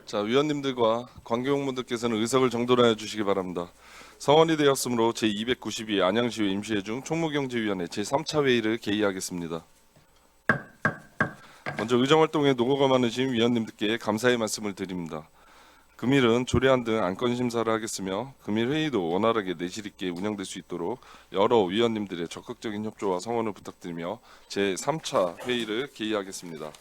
자, 위원님들과 관계공무원들께서는 의석을 정돈하여 주시기 바랍니다. 성원이 되었으므로 제292 안양시의 임시회중 총무경제위원회 제3차 회의를 개의하겠습니다. 먼저 의정활동에 노고가 많으신 위원님들께 감사의 말씀을 드립니다. 금일은 조례안 등 안건 심사를 하겠으며 금일 회의도 원활하게 내실 있게 운영될 수 있도록 여러 위원님들의 적극적인 협조와 성원을 부탁드리며 제3차 회의를 개의하겠습니다.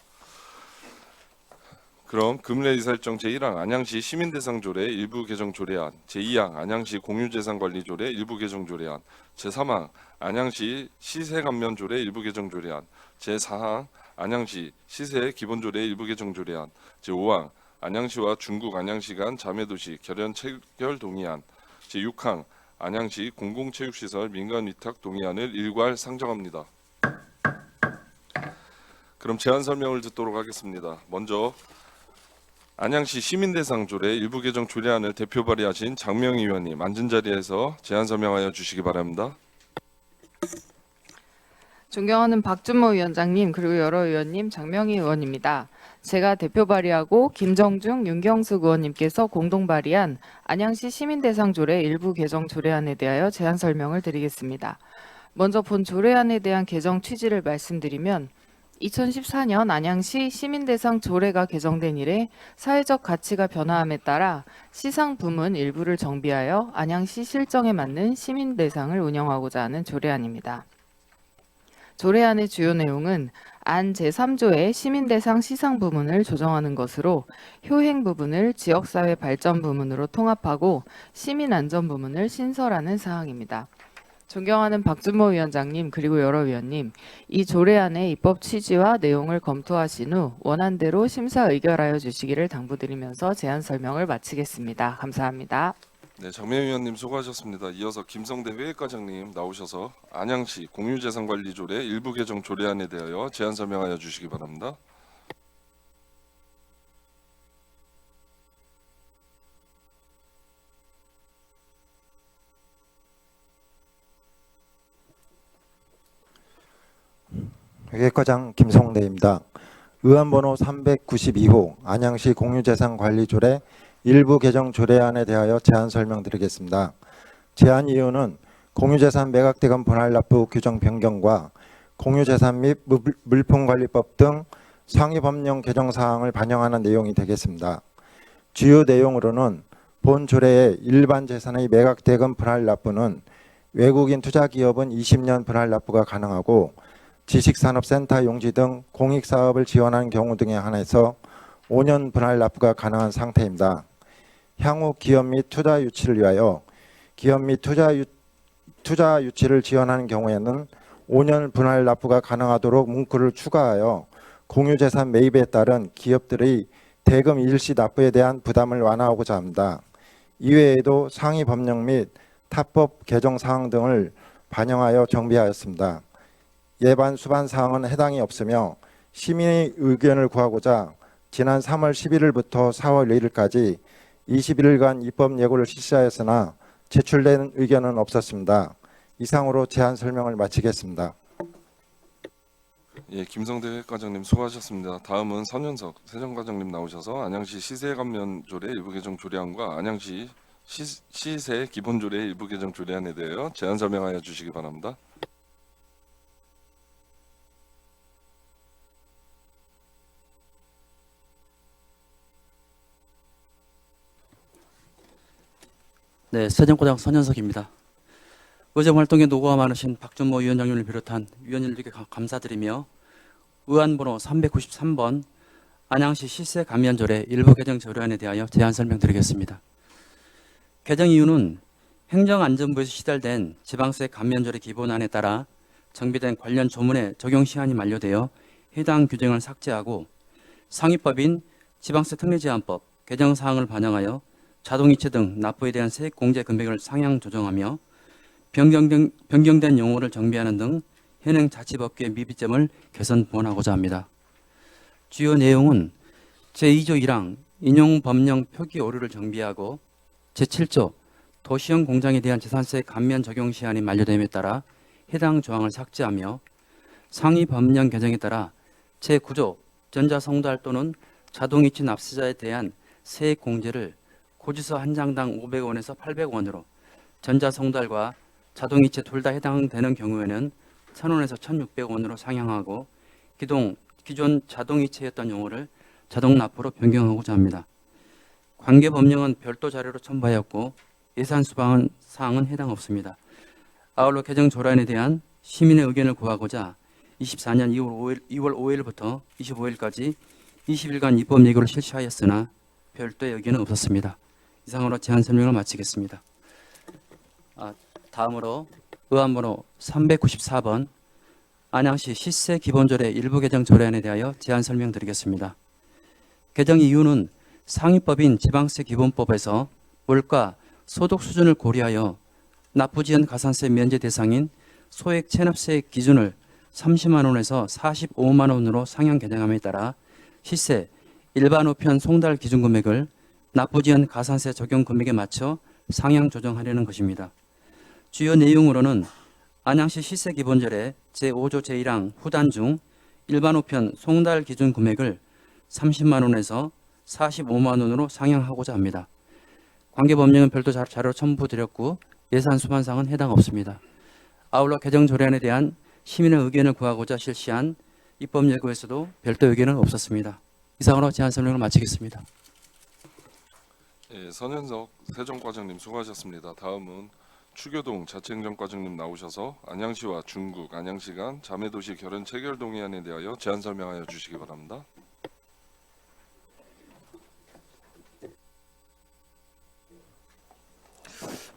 그럼 금일의 의사일정 제1항 안양시 시민대상조례 일부 개정 조례안, 제2항 안양시 공유재산관리조례 일부 개정 조례안, 제3항 안양시 시세감면조례 일부 개정 조례안, 제4항 안양시 시세기본조례 일부 개정 조례안, 제5항 안양시와 중국 안양시 간 자매도시 결연 체결 동의안, 제6항 안양시 공공체육시설 민간위탁 동의안을 일괄 상정합니다. 그럼 제안 설명을 듣도록 하겠습니다. 먼저 안양시 시민대상조례 일부 개정 조례안을 대표 발의하신 장명희 의원님 앉은 자리에서 제안 설명하여 주시기 바랍니다. 존경하는 박준모 위원장님 그리고 여러 의원님 장명희 의원입니다. 제가 대표 발의하고 김정중, 윤경숙 의원님께서 공동 발의한 안양시 시민대상조례 일부 개정 조례안에 대하여 제안 설명을 드리겠습니다. 먼저 본 조례안에 대한 개정 취지를 말씀드리면 2014년 안양시 시민대상 조례가 개정된 이래 사회적 가치가 변화함에 따라 시상 부문 일부를 정비하여 안양시 실정에 맞는 시민대상을 운영하고자 하는 조례안입니다. 조례안의 주요 내용은 안 제3조의 시민대상 시상 부문을 조정하는 것으로 효행 부분을 지역사회 발전 부문으로 통합하고 시민안전 부문을 신설하는 사항입니다. 존경하는 박준모 위원장님 그리고 여러 위원님, 이 조례안의 입법 취지와 내용을 검토하신 후 원안대로 심사 의결하여 주시기를 당부드리면서 제안 설명을 마치겠습니다. 감사합니다. 네, 장명희 의원님 수고하셨습니다. 이어서 김성대 회계과장님 나오셔서 안양시 공유재산관리조례 일부 개정 조례안에 대하여 제안 설명하여 주시기 바랍니다. 회계과장 김성대입니다. 의안번호 392호 안양시 공유재산관리조례 일부 개정 조례안에 대하여 제안 설명드리겠습니다. 제안 이유는 공유재산 매각대금 분할납부 규정 변경과 공유재산 및 물품관리법 등 상위법령 개정 사항을 반영하는 내용이 되겠습니다. 주요 내용으로는 본 조례의 일반 재산의 매각대금 분할납부는 외국인 투자기업은 20년 분할납부가 가능하고 지식산업센터 용지 등 공익사업을 지원하는 경우 등에 한해서 5년 분할 납부가 가능한 상태입니다. 향후 기업 및 투자 유치를 위하여 기업 및 투자 유치를 지원하는 경우에는 5년 분할 납부가 가능하도록 문구를 추가하여 공유재산 매입에 따른 기업들의 대금 일시 납부에 대한 부담을 완화하고자 합니다. 이외에도 상위 법령 및 타법 개정 사항 등을 반영하여 정비하였습니다. 예반 수반 사항은 해당이 없으며 시민의 의견을 구하고자 지난 3월 11일부터 4월 1일까지 21일간 입법 예고를 실시하였으나 제출된 의견은 없었습니다. 이상으로 제안 설명을 마치겠습니다. 예, 김성대 회계과장님 수고하셨습니다. 다음은 선현석 세정과장님 나오셔서 안양시 시세감면조례 일부 개정 조례안과 안양시 시세기본조례 일부 개정 조례안에 대하여 제안 설명하여 주시기 바랍니다. 네, 세정과장 선현석입니다. 의정활동에 노고가 많으신 박준모 위원장님을 비롯한 위원님들께 감사드리며 의안번호 393번 안양시 시세감면조례 일부 개정 조례안에 대하여 제안 설명드리겠습니다. 개정 이유는 행정안전부에서 시달된 지방세 감면조례 기본안에 따라 정비된 관련 조문의 적용 시한이 만료되어 해당 규정을 삭제하고 상위법인 지방세 특례제한법 개정 사항을 반영하여 자동이체 등 납부에 대한 세액 공제 금액을 상향 조정하며 변경된 용어를 정비하는 등 현행 자치법규의 미비점을 개선 보완하고자 합니다. 주요 내용은 제2조 1항 인용법령 표기 오류를 정비하고 제7조 도시형 공장에 대한 재산세 감면 적용 시한이 만료됨에 따라 해당 조항을 삭제하며 상위 법령 개정에 따라 제9조 전자성달 또는 자동이체 납세자에 대한 세액 공제를 고지서 한 장당 500원에서 800원으로, 전자송달과 자동이체 둘 다 해당되는 경우에는 1,000원에서 1,600원으로 상향하고, 기존 자동이체였던 용어를 자동납부로 변경하고자 합니다. 관계 법령은 별도 자료로 첨부하였고 예산 수방 사항은 해당 없습니다. 아울러 개정 조례안에 대한 시민의 의견을 구하고자 24년 2월 5일부터 25일까지 20일간 입법 예고를 실시하였으나 별도의 의견은 없었습니다. 이상으로 제안 설명을 마치겠습니다. 다음으로 의안번호 394번 안양시 시세 기본조례 일부 개정 조례안에 대하여 제안 설명드리겠습니다. 개정 이유는 상위법인 지방세 기본법에서 물가, 소득 수준을 고려하여 납부지연 가산세 면제 대상인 소액 체납세액 기준을 30만 원에서 45만 원으로 상향 개정함에 따라 시세, 일반 우편 송달 기준 금액을 납부지연 가산세 적용 금액에 맞춰 상향 조정하려는 것입니다. 주요 내용으로는 안양시 시세 기본조례 제5조 제1항 후단 중 일반 우편 송달 기준 금액을 30만 원에서 45만 원으로 상향하고자 합니다. 관계 법령은 별도 자료 첨부드렸고 예산 수반상은 해당 없습니다. 아울러 개정 조례안에 대한 시민의 의견을 구하고자 실시한 입법 예고에서도 별도 의견은 없었습니다. 이상으로 제안 설명을 마치겠습니다. 예, 선현석 세정과장님 수고하셨습니다. 다음은 추교동 자치행정과장님 나오셔서 안양시와 중국, 안양시 간 자매도시 결연 체결 동의안에 대하여 제안 설명하여 주시기 바랍니다.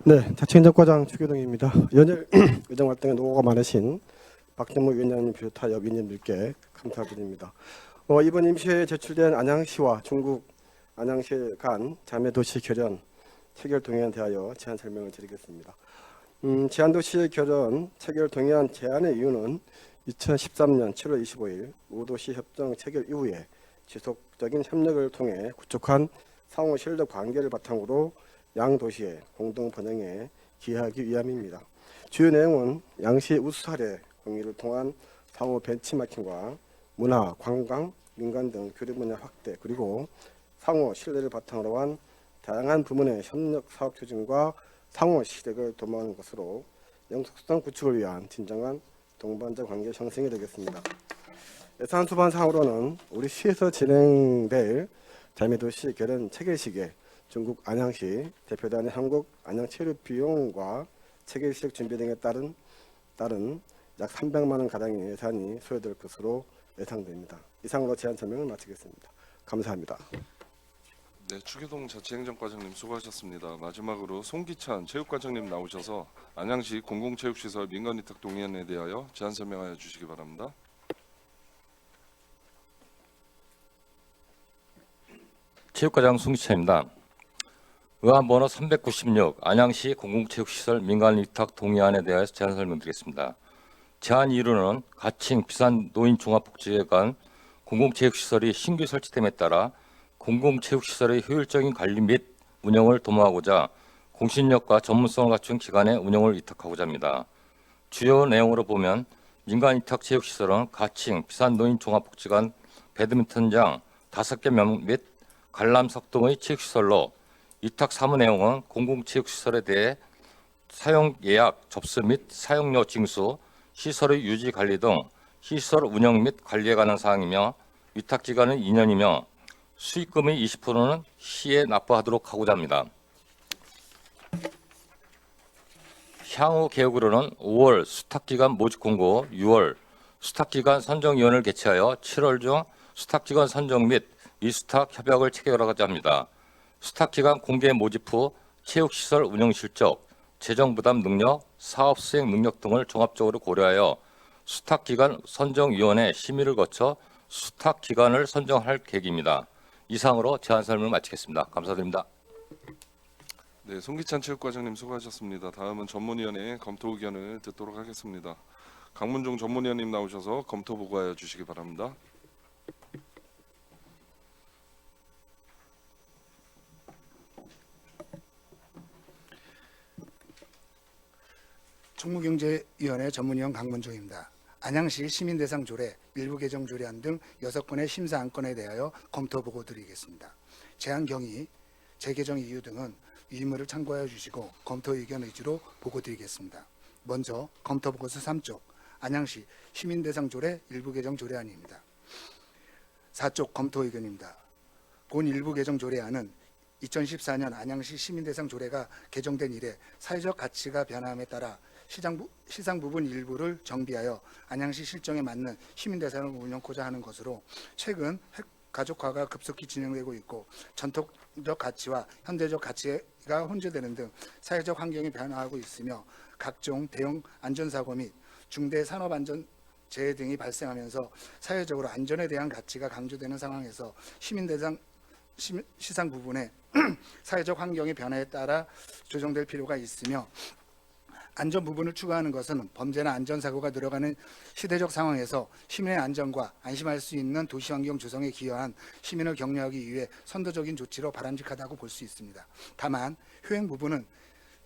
네, 자치행정과장 추교동입니다. 연일 의정활동에 노고가 많으신 박정무 위원장님 비롯하여 위원님들께 감사드립니다. 이번 임시회에 제출된 안양시와 중국 안양시 간 자매도시 결연 체결 동의안에 대하여 제안 설명을 드리겠습니다. 제안도시 결연 체결 동의안 제안의 이유는 2013년 7월 25일 우도시 협정 체결 이후에 지속적인 협력을 통해 구축한 상호 신뢰 관계를 바탕으로 양 도시의 공동 번영에 기여하기 위함입니다. 주요 내용은 양시 우수 사례 공유를 통한 상호 벤치마킹과 문화, 관광, 민간 등 교류 분야 확대, 그리고 상호 신뢰를 바탕으로 한 다양한 부문의 협력 사업 추진과 상호 실익을 도모하는 것으로 영속성 구축을 위한 진정한 동반자 관계 형성이 되겠습니다. 예산 수반 사항으로는 우리 시에서 진행될 자매도시 결연 체결식에 중국 안양시 대표단의 한국 안양 체류 비용과 체결식 준비 등에 따른 약 300만 원 가량의 예산이 소요될 것으로 예상됩니다. 이상으로 제안 설명을 마치겠습니다. 감사합니다. 네, 추교동 자치행정과장님 수고하셨습니다. 마지막으로 송기찬 체육과장님 나오셔서 안양시 공공체육시설 민간위탁 동의안에 대하여 제안 설명하여 주시기 바랍니다. 체육과장 송기찬입니다. 의안번호 396 안양시 공공체육시설 민간위탁 동의안에 대해서 제안 설명드리겠습니다. 제안 이유는 가칭 비산 노인 종합복지관 공공체육시설이 신규 설치됨에 따라 공공체육시설의 효율적인 관리 및 운영을 도모하고자 공신력과 전문성을 갖춘 기관의 운영을 위탁하고자 합니다. 주요 내용으로 보면 민간위탁 체육시설은 가칭 비산 노인 종합복지관 배드민턴장 5개 및 관람석 등의 체육시설로 위탁 사무 내용은 공공체육시설에 대해 사용 예약, 접수 및 사용료 징수, 시설의 유지 관리 등 시설 운영 및 관리에 관한 사항이며 위탁 기간은 2년이며 수익금의 20%는 시에 납부하도록 하고자 합니다. 향후 계획으로는 5월 수탁기간 모집 공고, 6월 수탁기간 선정위원회를 개최하여 7월 중 수탁기간 선정 및 위수탁 협약을 체결하고자 합니다. 수탁기간 공개 모집 후 체육시설 운영 실적, 재정부담 능력, 사업 수행 능력 등을 종합적으로 고려하여 수탁기간 선정위원회 심의를 거쳐 수탁기간을 선정할 계획입니다. 이상으로 제안 설명을 마치겠습니다. 감사드립니다. 네, 송기찬 체육과장님 수고하셨습니다. 다음은 전문위원회의 검토 의견을 듣도록 하겠습니다. 강문종 전문위원님 나오셔서 검토 보고하여 주시기 바랍니다. 총무경제위원회 전문위원 강문종입니다. 안양시 시민대상 조례 일부 개정 조례안 등 6건의 심사 안건에 대하여 검토 보고 드리겠습니다. 제안 경위, 재개정 이유 등은 위임을 참고하여 주시고 검토 의견 의지로 보고 드리겠습니다. 먼저 검토 보고서 3쪽 안양시 시민대상 조례 일부 개정 조례안입니다. 4쪽 검토 의견입니다. 본 일부 개정 조례안은 2014년 안양시 시민대상 조례가 개정된 이래 사회적 가치가 변함에 따라 시상 부분 일부를 정비하여 안양시 실정에 맞는 시민대상을 운영하고자 하는 것으로 최근 가족화가 급속히 진행되고 있고 전통적 가치와 현대적 가치가 혼재되는 등 사회적 환경이 변화하고 있으며 각종 대형 안전사고 및 중대 산업안전재해 등이 발생하면서 사회적으로 안전에 대한 가치가 강조되는 상황에서 시상 부분의 사회적 환경의 변화에 따라 조정될 필요가 있으며 안전 부분을 추가하는 것은 범죄나 안전사고가 늘어가는 시대적 상황에서 시민의 안전과 안심할 수 있는 도시환경 조성에 기여한 시민을 격려하기 위해 선도적인 조치로 바람직하다고 볼 수 있습니다. 다만 효행 부분은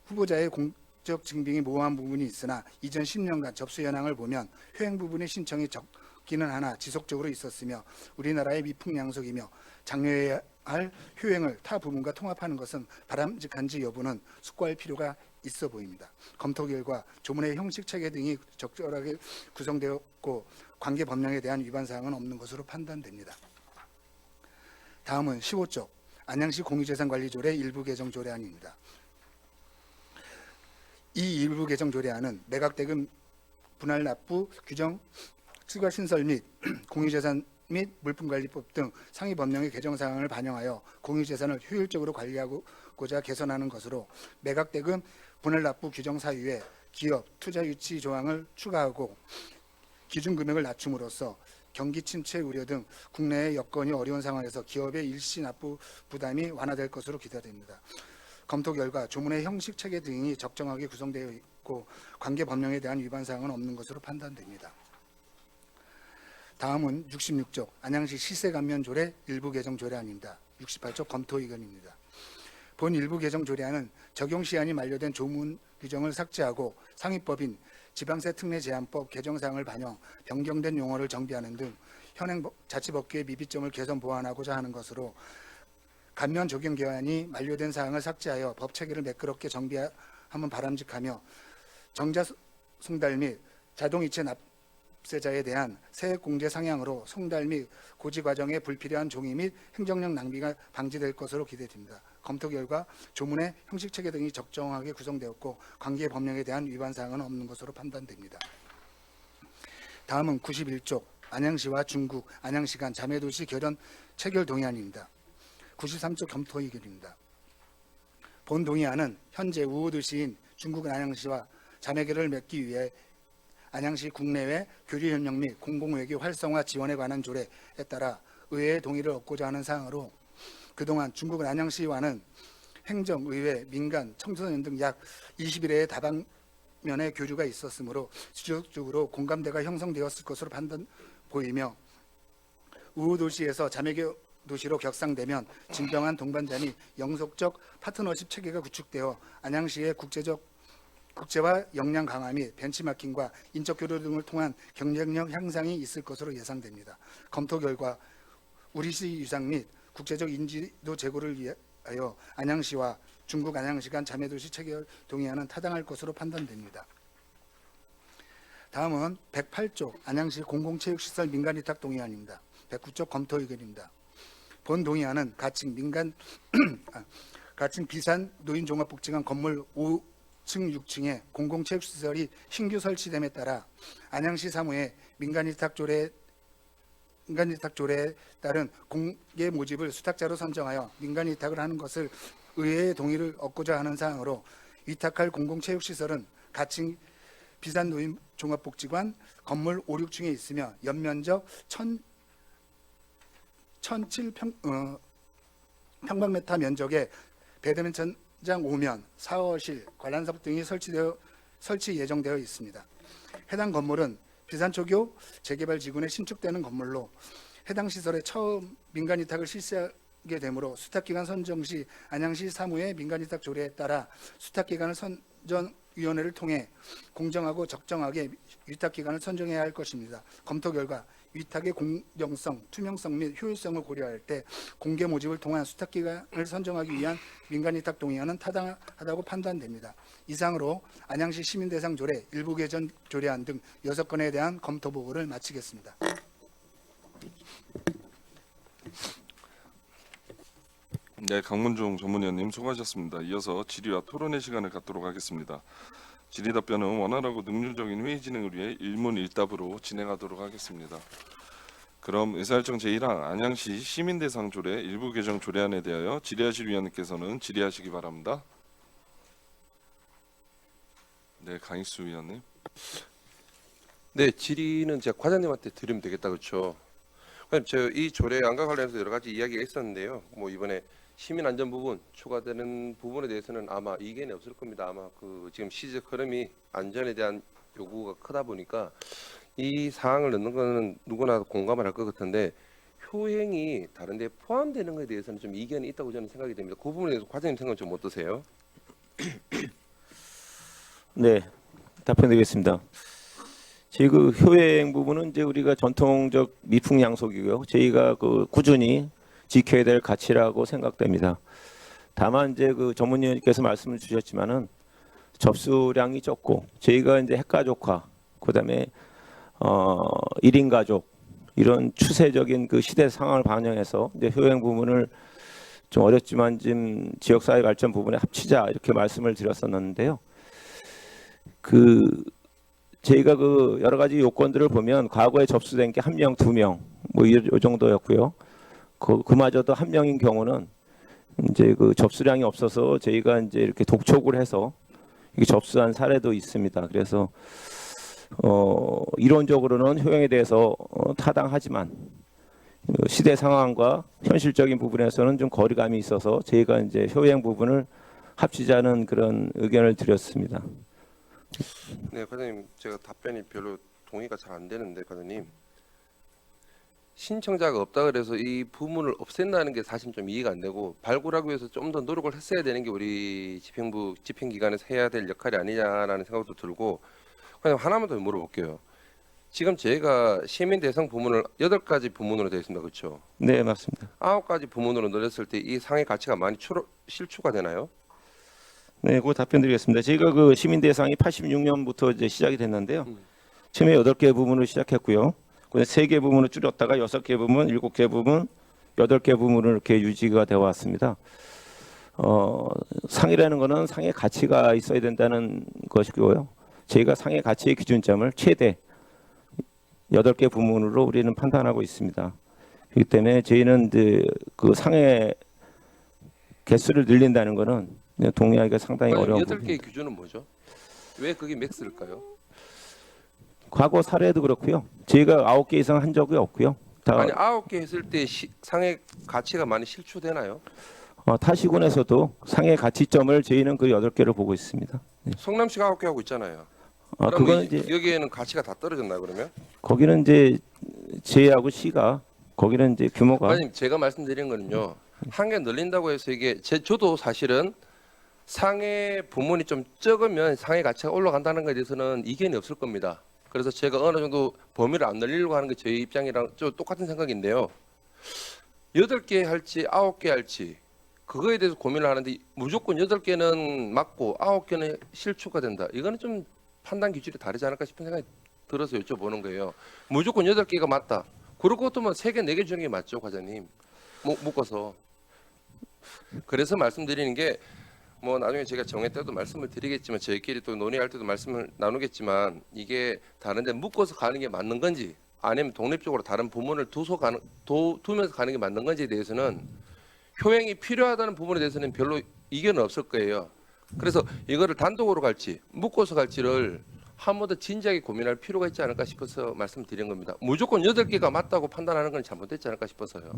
후보자의 공적 증빙이 모호한 부분이 있으나 이전 10년간 접수 현황을 보면 효행 부분의 신청이 적기는 하나 지속적으로 있었으며 우리나라의 미풍양속이며 장려해야 할 효행을 타 부문과 통합하는 것은 바람직한지 여부는 숙고할 필요가 있어 보입니다. 검토 결과 조문의 형식 체계 등이 적절하게 구성되었고 관계 법령에 대한 위반 사항은 없는 것으로 판단됩니다. 다음은 15쪽 안양시 공유재산관리조례 일부 개정 조례안입니다. 이 일부 개정 조례안은 매각대금 분할 납부 규정 추가 신설 및 공유재산 및 물품관리법 등 상위 법령의 개정 사항을 반영하여 공유재산을 효율적으로 관리하고자 개선하는 것으로 매각대금 분할 납부 규정 사유에 기업 투자 유치 조항을 추가하고 기준 금액을 낮춤으로써 경기 침체 우려 등 국내의 여건이 어려운 상황에서 기업의 일시 납부 부담이 완화될 것으로 기대됩니다. 검토 결과 조문의 형식 체계 등이 적정하게 구성되어 있고 관계 법령에 대한 위반 사항은 없는 것으로 판단됩니다. 다음은 66쪽 안양시 시세감면조례 일부 개정 조례안입니다. 68쪽 검토 의견입니다. 본 일부 개정 조례안은 적용 시한이 만료된 조문 규정을 삭제하고 상위법인 지방세특례제한법 개정사항을 반영, 변경된 용어를 정비하는 등 현행 자치법규의 미비점을 개선 보완하고자 하는 것으로 감면 적용 기한이 만료된 사항을 삭제하여 법 체계를 매끄럽게 정비하면 바람직하며 정자 송달 및 자동이체 납세자에 대한 세액 공제 상향으로 송달 및 고지 과정에 불필요한 종이 및 행정력 낭비가 방지될 것으로 기대됩니다. 검토 결과 조문의 형식 체계 등이 적정하게 구성되었고 관계 법령에 대한 위반 사항은 없는 것으로 판단됩니다. 다음은 91쪽 안양시와 중국 안양시 간 자매도시 결연 체결 동의안입니다. 93쪽 검토 의견입니다. 본 동의안은 현재 우호도시인 중국 안양시와 자매결을 맺기 위해 안양시 국내외 교류협력 및 공공외교 활성화 지원에 관한 조례에 따라 의회의 동의를 얻고자 하는 사항으로 그동안 중국 안양시와는 행정, 의회, 민간, 청소년 등 약 20일의 다방면의 교류가 있었으므로 지속적으로 공감대가 형성되었을 것으로 보이며 우호도시에서 자매교 도시로 격상되면 진정한 동반자니 영속적 파트너십 체계가 구축되어 안양시의 국제화 역량 강화 및 벤치마킹과 인적 교류 등을 통한 경쟁력 향상이 있을 것으로 예상됩니다. 검토 결과 우리시 유상 및 국제적 인지도 제고를 위하여 안양시와 중국 안양시 간 자매도시 체결 동의안은 타당할 것으로 판단됩니다. 다음은 108쪽 안양시 공공체육시설 민간위탁 동의안입니다. 109쪽 검토 의견입니다. 본 동의안은 가칭 비산 노인종합복지관 건물 5층 6층에 공공체육시설이 신규 설치됨에 따라 안양시 사무에 민간위탁조례에 따른 공개 모집을 수탁자로 선정하여 민간위탁을 하는 것을 의회의 동의를 얻고자 하는 사항으로 위탁할 공공체육시설은 가칭 비산 노인종합복지관 건물 5, 6층에 있으며 연면적 1007평방미터 면적의 배드민턴장 5면, 샤워실, 관람석 등이 설치 예정되어 있습니다. 해당 건물은 비산초교 재개발지구내 신축되는 건물로 해당 시설에 처음 민간위탁을 실시하게 되므로 수탁기간 선정 시 안양시 사무의 민간위탁 조례에 따라 수탁기간을 선정위원회를 통해 공정하고 적정하게 위탁기간을 선정해야 할 것입니다. 검토 결과 위탁의 공정성, 투명성 및 효율성을 고려할 때 공개 모집을 통한 수탁기관을 선정하기 위한 민간위탁 동의안은 타당하다고 판단됩니다. 이상으로 안양시 시민대상 조례, 일부 개정 조례안 등 6건에 대한 검토 보고를 마치겠습니다. 네, 강문중 전문위원님 수고하셨습니다. 이어서 질의와 토론의 시간을 갖도록 하겠습니다. 질의 답변은 원활하고 능률적인 회의 진행을 위해 일문일답으로 진행하도록 하겠습니다. 그럼 의사일정 제1항 안양시 시민대상 조례 일부 개정 조례안에 대하여 질의하실 위원님께서는 질의하시기 바랍니다. 네, 강익수 위원님. 네, 질의는 제가 과장님한테 드리면 되겠다, 그렇죠? 이 조례안과 관련해서 여러 가지 이야기가 있었는데요. 뭐 이번에 시민 안전 부분 추가되는 부분에 대해서는 아마 이견이 없을 겁니다. 아마 그 지금 시적 흐름이 안전에 대한 요구가 크다 보니까 이 사항을 넣는 거는 누구나 공감을 할 것 같은데 효행이 다른 데 포함되는 것에 대해서는 좀 이견이 있다고 저는 생각이 됩니다. 그 부분에 대해서 과장님 생각은 좀 어떠세요? 네, 답변드리겠습니다. 지금 그 효행 부분은 이제 우리가 전통적 미풍양속이고요. 저희가 그 꾸준히 지켜야 될 가치라고 생각됩니다. 다만 이제 그 전문위원님께서 말씀을 주셨지만은 접수량이 적고 저희가 이제 핵가족화, 그다음에 1인 가족 이런 추세적인 그 시대 상황을 반영해서 이제 효행 부분을 좀 어렵지만 지금 지역사회 발전 부분에 합치자 이렇게 말씀을 드렸었는데요. 저희가 그 여러 가지 요건들을 보면 과거에 접수된 게 1명, 2명 뭐 이 정도였고요. 그마저도 1명인 경우는 이제 그 접수량이 없어서 저희가 이제 이렇게 독촉을 해서 이게 접수한 사례도 있습니다. 그래서 이론적으로는 효용에 대해서 타당하지만 시대 상황과 현실적인 부분에서는 좀 거리감이 있어서 저희가 이제 효행 부분을 합치자는 그런 의견을 드렸습니다. 네, 과장님, 제가 답변이 별로 동의가 잘 안 되는데, 과장님, 신청자가 없다 그래서 이 부분을 없앤다는 게 사실 좀 이해가 안 되고 발굴하기 위해서 좀 더 노력을 했어야 되는 게 우리 집행기관에서 해야 될 역할이 아니냐라는 생각도 들고, 과장님 하나만 더 물어볼게요. 지금 저희가 시민 대상 부문을 8가지 부문으로 되어 있습니다, 그렇죠? 네, 맞습니다. 9가지 부문으로 늘렸을 때 이 상해 가치가 많이 실추가 되나요? 네, 그 답변드리겠습니다. 저희가 그 시민 대상이 86년부터 이제 시작이 됐는데요. 처음에 8개 부문으로 시작했고요. 그다음에 3개 부문을 줄였다가 6개 부문, 7개 부문, 8개 부문으로 이렇게 유지가 되어 왔습니다. 상이라는 거는 상의 가치가 있어야 된다는 것이고요. 저희가 상의 가치의 기준점을 최대 8개 부문으로 우리는 판단하고 있습니다. 그렇기 때문에 저희는 이제 그 상의 개수를 늘린다는 거는 동의하기가 상당히 어려운 8개의 부분입니다. 기준은 뭐죠? 왜 그게 맥스일까요? 과거 사례도 그렇고요. 저희가 9개 이상 한 적이 없고요. 다 아니 9개 했을 때 상해 가치가 많이 실추되나요? 타시군에서도 상해 가치점을 저희는 그 8개를 보고 있습니다. 네. 성남시가 9개 하고 있잖아요. 그건 그럼 이제 여기에는 가치가 다 떨어졌나요, 그러면? 거기는 이제 제하고 시가 거기는 이제 규모가 과장님, 제가 말씀드린 거는요. 한 개 늘린다고 해서 이게 저도 사실은 상해 부문이 좀 적으면 상해 가치가 올라간다는 것에 대해서는 이견이 없을 겁니다. 그래서 제가 어느 정도 범위를 안 늘리려고 하는 게 저희 입장이랑 좀 똑같은 생각인데요. 8개 할지 9개 할지 그거에 대해서 고민을 하는데 무조건 8개는 맞고 9개는 실추가 된다. 이거는 좀 판단 기준이 다르지 않을까 싶은 생각이 들어서 여쭤보는 거예요. 무조건 8개가 맞다. 그럴 것 같으면 3개, 4개 중에 맞죠, 과장님? 묶어서. 그래서 말씀드리는 게 뭐 나중에 제가 정회 때도 말씀을 드리겠지만 저희끼리 또 논의할 때도 말씀을 나누겠지만 이게 다른데 묶어서 가는 게 맞는 건지 아니면 독립적으로 다른 부문을 두면서 가는 게 맞는 건지에 대해서는 효행이 필요하다는 부분에 대해서는 별로 이견은 없을 거예요. 그래서 이거를 단독으로 갈지 묶어서 갈지를 한 번 더 진지하게 고민할 필요가 있지 않을까 싶어서 말씀드린 겁니다. 무조건 8개가 맞다고 판단하는 건 잘못됐지 않을까 싶어서요.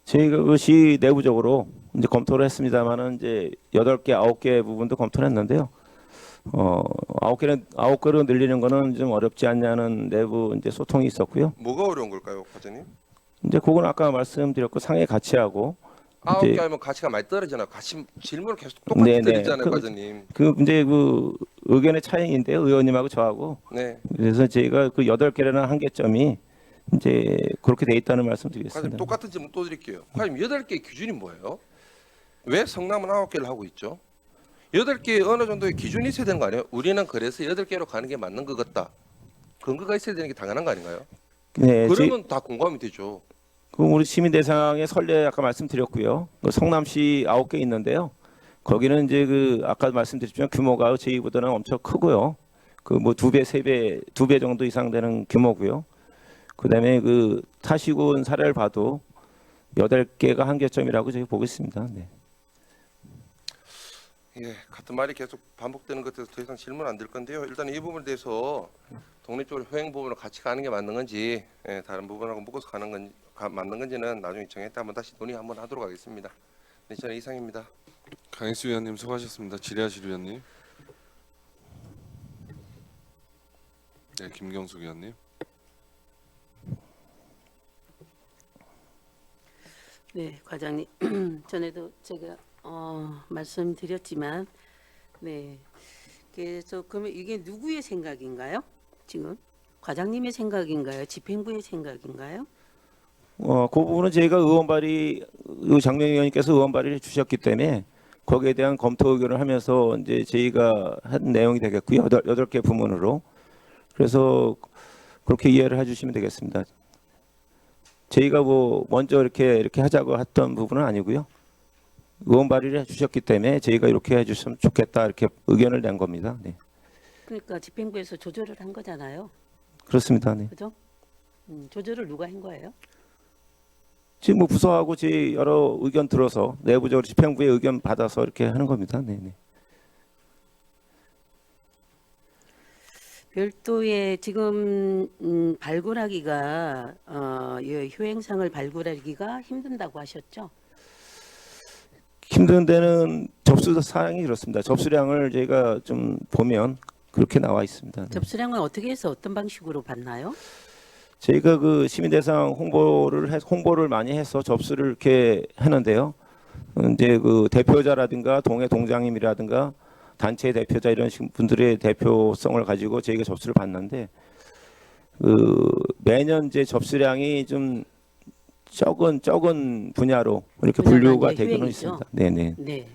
저희가 그것이 내부적으로 이제 검토를 했습니다만은 이제 8개, 9개 부분도 검토를 했는데요. 9개로 늘리는 거는 좀 어렵지 않냐는 내부 이제 소통이 있었고요. 뭐가 어려운 걸까요, 과장님? 이제 그건 아까 말씀드렸고 상해 가치하고 9개 하면 가치가 많이 떨어지나? 같이 질문을 계속 똑같이 드리잖아요, 과장님. 그 이제 그 의견의 차이인데요. 의원님하고 저하고. 네. 그래서 저희가 그 8개라는 한계점이 이제 그렇게 돼 있다는 과장님 말씀드리겠습니다. 똑같은 질문 또 드릴게요. 과장님 8개 기준이 뭐예요? 왜 성남은 9개를 하고 있죠? 8개 어느 정도의 기준이 있어야 되는 거 아니에요? 우리는 그래서 8개로 가는 게 맞는 것 같다. 근거가 있어야 되는 게 당연한 거 아닌가요? 네, 그러면 다 공감이 되죠. 그럼 우리 시민 대상의 선례 아까 말씀드렸고요. 성남시 9개 있는데요. 거기는 이제 그 아까 말씀드렸지만 규모가 저희보다는 엄청 크고요. 그 뭐 2배, 3배, 2배 정도 이상 되는 규모고요. 그다음에 그 타시군 사례를 봐도 8개가 한계점이라고 저희 보고 있습니다. 네. 예, 같은 말이 계속 반복되는 것 같아서 더 이상 질문 안 드릴 건데요. 일단 이 부분에 대해서 독립적으로 효행 부분으로 같이 가는 게 맞는 건지, 예, 다른 부분하고 묶어서 가는 건 맞는 건지는 나중에 정할 때 한번 다시 논의 한번 하도록 하겠습니다. 네, 저는 이상입니다. 강인수 위원님 수고하셨습니다. 질의하실 위원님. 네, 김경숙 위원님. 네, 과장님. 전에도 제가 말씀드렸지만, 네. 그래서 그러면 이게 누구의 생각인가요? 지금 과장님의 생각인가요? 집행부의 생각인가요? 그 부분은 저희가 장명 의원님께서 의원 발의를 주셨기 때문에 거기에 대한 검토 의견을 하면서 이제 저희가 한 내용이 되겠고요. 8개 부문으로. 그래서 그렇게 이해를 해주시면 되겠습니다. 저희가 뭐 먼저 이렇게 하자고 했던 부분은 아니고요. 의원 발의를 해주셨기 때문에 저희가 이렇게 해주시면 좋겠다 이렇게 의견을 낸 겁니다. 네. 그러니까 집행부에서 조절을 한 거잖아요. 그렇습니다. 네. 그죠? 조절을 누가 한 거예요? 지금 뭐 부서하고 저희 여러 의견 들어서 내부적으로 집행부의 의견 받아서 이렇게 하는 겁니다. 네. 네. 별도의 지금 발굴하기가 이 효행상을 발굴하기가 힘든다고 하셨죠? 힘든 데는 접수 사항이 그렇습니다. 접수량을 저희가 좀 보면 그렇게 나와 있습니다. 네. 접수량은 어떻게 해서 어떤 방식으로 받나요? 저희가 그 시민 대상 홍보를 많이 해서 접수를 이렇게 하는데요. 이제 그 대표자라든가 동해 동장님이라든가 단체 대표자 이런 분들의 대표성을 가지고 저희가 접수를 받는데 그 매년 이제 접수량이 좀 적은 분야로 이렇게 분류가 이제 되고는 유행이죠. 있습니다. 네네. 네,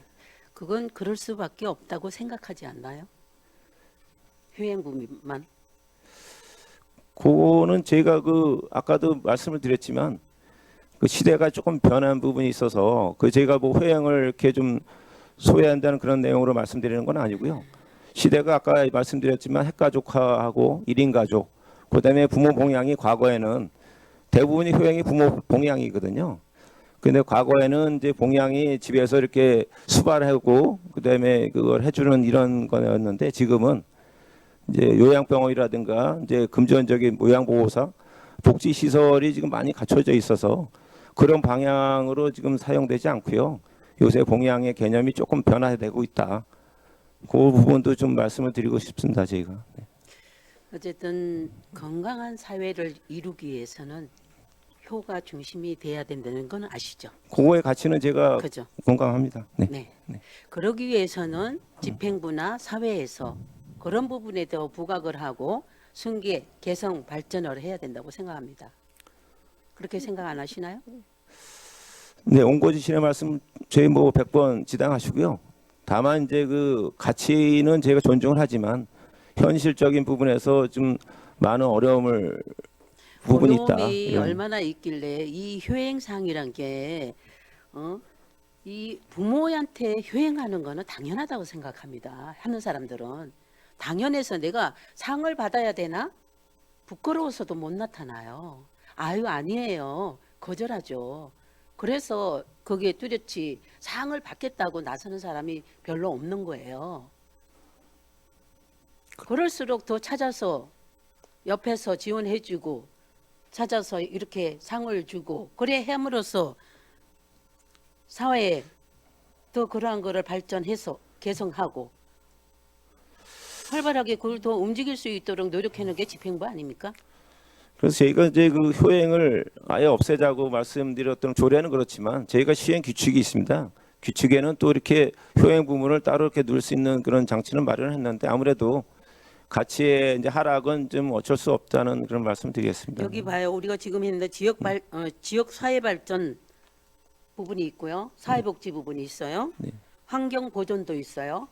그건 그럴 수밖에 없다고 생각하지 않나요? 효행부만. 그거는 제가 그 아까도 말씀을 드렸지만 그 시대가 조금 변한 부분이 있어서 그 제가 뭐 회행을 이렇게 좀 소외한다는 그런 내용으로 말씀드리는 건 아니고요. 시대가 아까 말씀드렸지만 핵가족화하고 1인 가족, 그다음에 부모 봉양이 과거에는 대부분이 효행이 부모 봉양이거든요. 근데 과거에는 이제 봉양이 집에서 이렇게 수발하고 그다음에 그걸 해주는 이런 거였는데 지금은 이제 요양병원이라든가 이제 금전적인 요양보호사 복지 시설이 지금 많이 갖춰져 있어서 그런 방향으로 지금 사용되지 않고요. 요새 봉양의 개념이 조금 변화되고 있다. 그 부분도 좀 말씀을 드리고 싶습니다. 저희가. 네. 어쨌든 건강한 사회를 이루기 위해서는 효가 중심이 돼야 된다는 건 아시죠? 그거의 가치는 제가 그죠? 공감합니다. 네. 네. 네. 그러기 위해서는 집행부나 사회에서 그런 부분에 더 부각을 하고 승계, 개성, 발전을 해야 된다고 생각합니다. 그렇게 생각 안 하시나요? 네, 온고지신의 말씀 저희 뭐 100번 지당하시고요. 다만 이제 그 가치는 제가 존중을 하지만 현실적인 부분에서 좀 많은 어려움을 부분이 있다. 어려움이 이런. 얼마나 있길래 이 효행상이란 게 이 부모한테 효행하는 거는 당연하다고 생각합니다. 하는 사람들은 당연해서 내가 상을 받아야 되나? 부끄러워서도 못 나타나요. 아유 아니에요. 거절하죠. 그래서 거기에 뚜렷이 상을 받겠다고 나서는 사람이 별로 없는 거예요. 그럴수록 더 찾아서 옆에서 지원해주고 찾아서 이렇게 상을 주고 그래 함으로써 사회에 더 그러한 거를 발전해서 개성하고 활발하게 그걸 더 움직일 수 있도록 노력하는 게 집행부 아닙니까? 그래서 저희가 이제 그 효행을 아예 없애자고 말씀드렸던 조례는 그렇지만 저희가 시행 규칙이 있습니다. 규칙에는 또 이렇게 효행 부분을 따로 이렇게 넣을 수 있는 그런 장치는 마련했는데 아무래도 가치의 이제 하락은 좀 어쩔 수 없다는 그런 말씀드리겠습니다. 여기 봐요. 우리가 지금 했는데 지역 사회 발전 부분이 있고요. 사회복지 부분이 있어요. 네. 환경 보존도 있어요.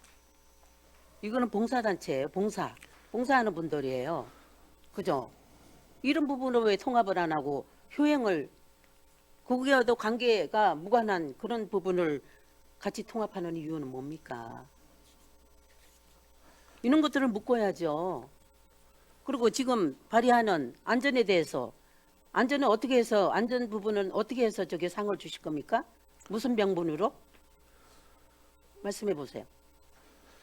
이거는 봉사단체예요. 봉사하는 분들이에요. 그죠? 이런 부분을 왜 통합을 안 하고 효행을 거기에도 관계가 무관한 그런 부분을 같이 통합하는 이유는 뭡니까? 이런 것들을 묶어야죠. 그리고 지금 발의하는 안전에 대해서 안전은 어떻게 해서 안전 부분은 어떻게 해서 저게 상을 주실 겁니까? 무슨 명분으로? 말씀해 보세요.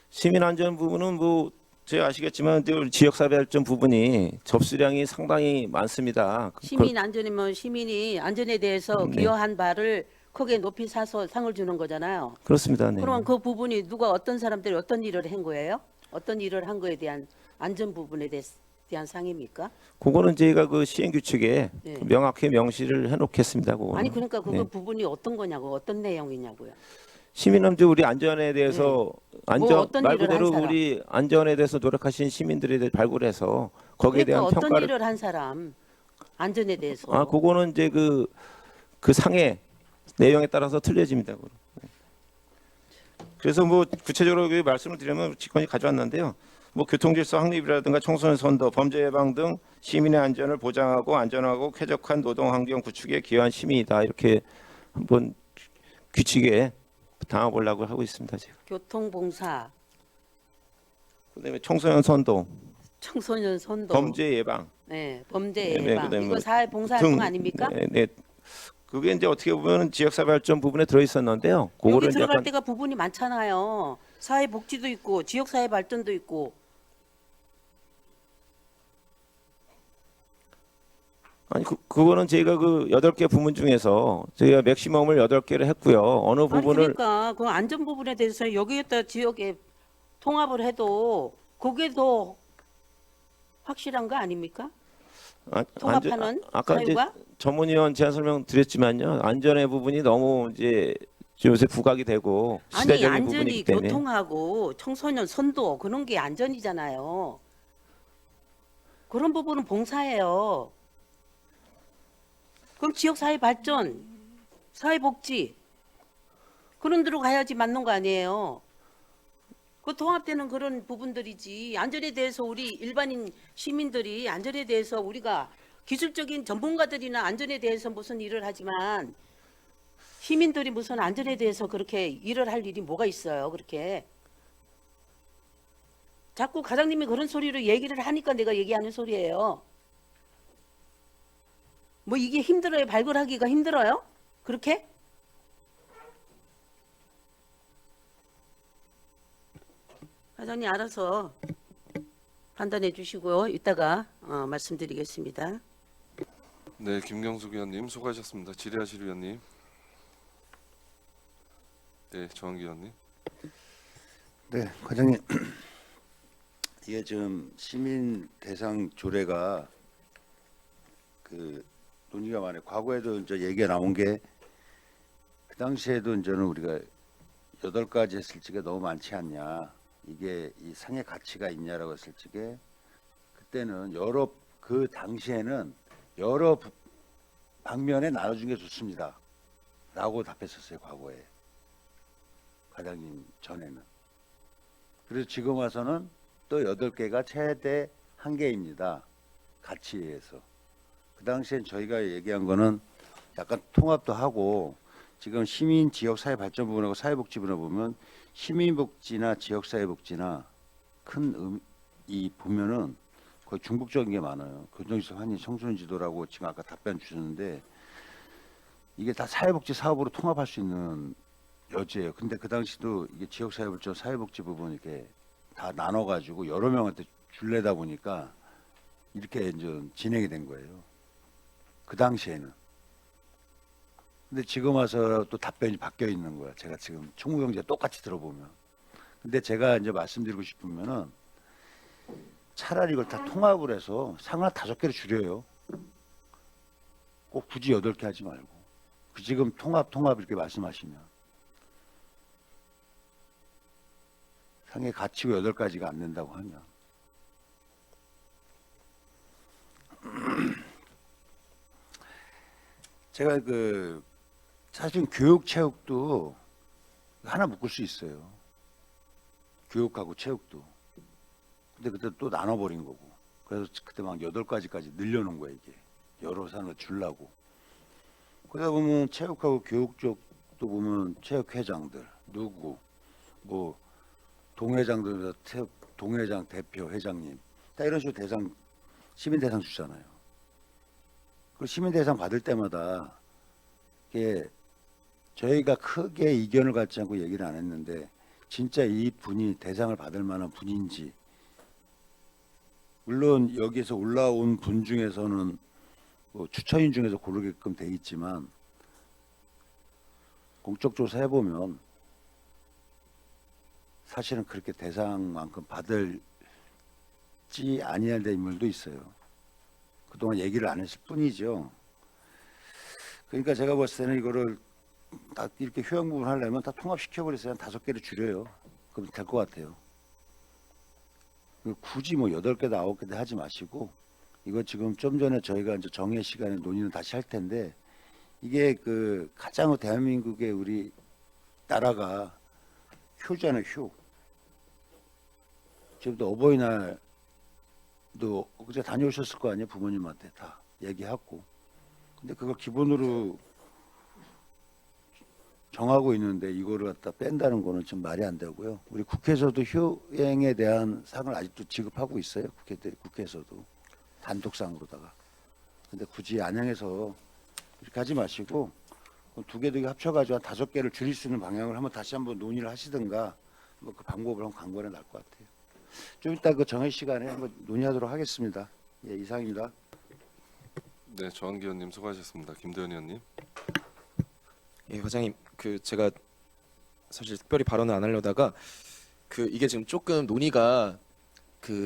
시민 안전 부분은 뭐 제가 아시겠지만 지역사회 발전 부분이 접수량이 상당히 많습니다. 시민 안전이면 시민이 안전에 대해서 네. 기여한 바를 크게 높이 사서 상을 주는 거잖아요. 그렇습니다. 네. 그러면 그 부분이 누가 어떤 사람들이 어떤 일을 한 거예요? 어떤 일을 한 거에 대한 안전 부분에 대한 상입니까? 그거는 저희가 그 시행 규칙에 네. 명확히 명시를 해놓겠습니다. 그거는. 아니 그러니까 그거 네. 부분이 어떤 거냐고 어떤 내용이냐고요. 시민함도 우리 안전에 대해서 안전 어떤 말 일을 그대로 한 사람? 우리 안전에 대해서 노력하신 시민들에 대해 발굴해서 거기에 그러니까 대한 어떤 평가를 일을 한 사람 안전에 대해서 그거는 이제 그 상의 내용에 따라서 틀려집니다. 그거. 네. 그래서 뭐 구체적으로 그 말씀을 드리면 직권이 가져왔는데요. 뭐 교통질서 확립이라든가 청소년 선도, 범죄 예방 등 시민의 안전을 보장하고 안전하고 쾌적한 노동 환경 구축에 기여한 시민이다. 이렇게 한번 규칙에 담아보려고 하고 있습니다. 제가. 교통봉사, 그다음에 청소년 선도, 청소년 선도, 범죄 예방 네, 범죄 네, 네, 예방 그다음에 이거 사회봉사활동 등, 아닙니까? 네, 네. 그게 이제 어떻게 보면 지역사회 발전 부분에 들어 있었는데요. 여기 그거를 들어갈 약간 때가 부분이 많잖아요. 사회복지도 있고 지역사회 발전도 있고 아니 그거는 저희가 그 8개 부문 중에서 저희가 맥시멈을 8개를 했고요. 어느 아니 부분을 그러니까 그 안전 부분에 대해서 여기에다 지역에 통합을 해도 그게 더 확실한 거 아닙니까? 통합하는 아까 이제 사유가? 전문위원 제안 설명 드렸지만요. 안전의 부분이 너무 이제 요새 부각이 되고 아니 시대적인 안전이 부분이기 때문에 교통하고 청소년 선도 그런 게 안전이잖아요. 그런 부분은 봉사예요. 그럼 지역사회 발전, 사회복지 그런 데로 가야지 맞는 거 아니에요. 그 통합되는 그런 부분들이지. 안전에 대해서 우리 일반인 시민들이 안전에 대해서 우리가 기술적인 전문가들이나 안전에 대해서 무슨 일을 하지만 시민들이 무슨 안전에 대해서 그렇게 일을 할 일이 뭐가 있어요. 그렇게. 자꾸 과장님이 그런 소리로 얘기를 하니까 내가 얘기하는 소리예요. 뭐 이게 힘들어요? 발굴하기가 힘들어요? 그렇게? 과장님 알아서 판단해 주시고요. 이따가 말씀드리겠습니다. 네, 김경숙 의원님 수고하셨습니다. 질의하실 의원님. 네, 정한기 의원님. 네, 과장님. 이게 지금 시민 대상 조례가 그 논의가 많아요. 과거에도 이제 얘기가 나온 게 그 당시에도 이제는 우리가 8가지 했을 적에 너무 많지 않냐. 이게 이 상의 가치가 있냐라고 했을 적에 그때는 그 당시에는 여러 방면에 나눠준 게 좋습니다. 라고 답했었어요. 과거에. 과장님 전에는. 그래서 지금 와서는 또 8개가 최대 한계입니다. 가치에 의해서. 그 당시엔 저희가 얘기한 거는 약간 통합도 하고 지금 시민 지역 사회 발전 부분하고 사회복지 부분을 보면 시민복지나 지역 사회복지나 큰 이 보면은 거의 중복적인 게 많아요. 교통시설 환희 청소년 지도라고 지금 아까 답변 주셨는데 이게 다 사회복지 사업으로 통합할 수 있는 여지예요. 근데 그 당시도 이게 지역 사회 발전 사회복지 부분 이렇게 다 나눠가지고 여러 명한테 줄래다 보니까 이렇게 이제 진행이 된 거예요. 그 당시에는. 근데 지금 와서 또 답변이 바뀌어 있는 거야. 제가 지금 총무경제 똑같이 들어보면. 근데 제가 이제 말씀드리고 싶으면은 차라리 이걸 다 통합을 해서 상을 5개로 줄여요. 꼭 굳이 8개 하지 말고. 그 지금 통합 이렇게 말씀하시면 상의 가치고 8가지가 안 된다고 하면 제가 사실 교육 체육도 하나 묶을 수 있어요. 교육하고 체육도. 근데 그때 또 나눠버린 거고. 그래서 그때 막 8가지까지 늘려놓은 거야 이게. 여러 산을 주려고. 그러다 보면 체육하고 교육 쪽도 보면 체육회장들 누구 뭐 동회장들에서 동회장 대표 회장님 다 이런 식으로 대상 시민 대상 주잖아요. 그 시민 대상 받을 때마다 이게 저희가 크게 이견을 갖지 않고 얘기를 안 했는데 진짜 이 분이 대상을 받을 만한 분인지 물론 여기에서 올라온 분 중에서는 뭐 추천인 중에서 고르게끔 돼 있지만 공적 조사 해보면 사실은 그렇게 대상만큼 받을지 아니할 때 인물도 있어요. 그동안 얘기를 안 했을 뿐이죠. 그러니까 제가 봤을 때는 이거를 다 이렇게 효용 부분 하려면 다 통합시켜버렸어요. 한 5개를 줄여요. 그럼 될 것 같아요. 굳이 뭐 8개다 9개다 하지 마시고 이거 지금 좀 전에 저희가 이제 정해 시간에 논의는 다시 할 텐데 이게 가장 대한민국의 우리 나라가 효잖아요. 효. 지금도 어버이날도 그제 다녀오셨을 거 아니에요. 부모님한테 다 얘기하고. 근데 그걸 기본으로 정하고 있는데 이거를 갖다 뺀다는 거는 좀 말이 안 되고요. 우리 국회에서도 효행에 대한 상을 아직도 지급하고 있어요. 국회에서도 단독상으로다가. 근데 굳이 안양에서 이렇게 하지 마시고 2개 합쳐가지고 한 5개를 줄일 수 있는 방향을 한번 다시 한번 논의를 하시든가 뭐 그 방법을 한번 강구해 날 것 같아요. 좀 이따 정해 시간에 한번 논의하도록 하겠습니다. 예, 이상입니다. 네, 조한기 의원님 수고하셨습니다. 김대현 의원님. 예, 과장님, 제가 사실 특별히 발언을 안 하려다가 이게 지금 조금 논의가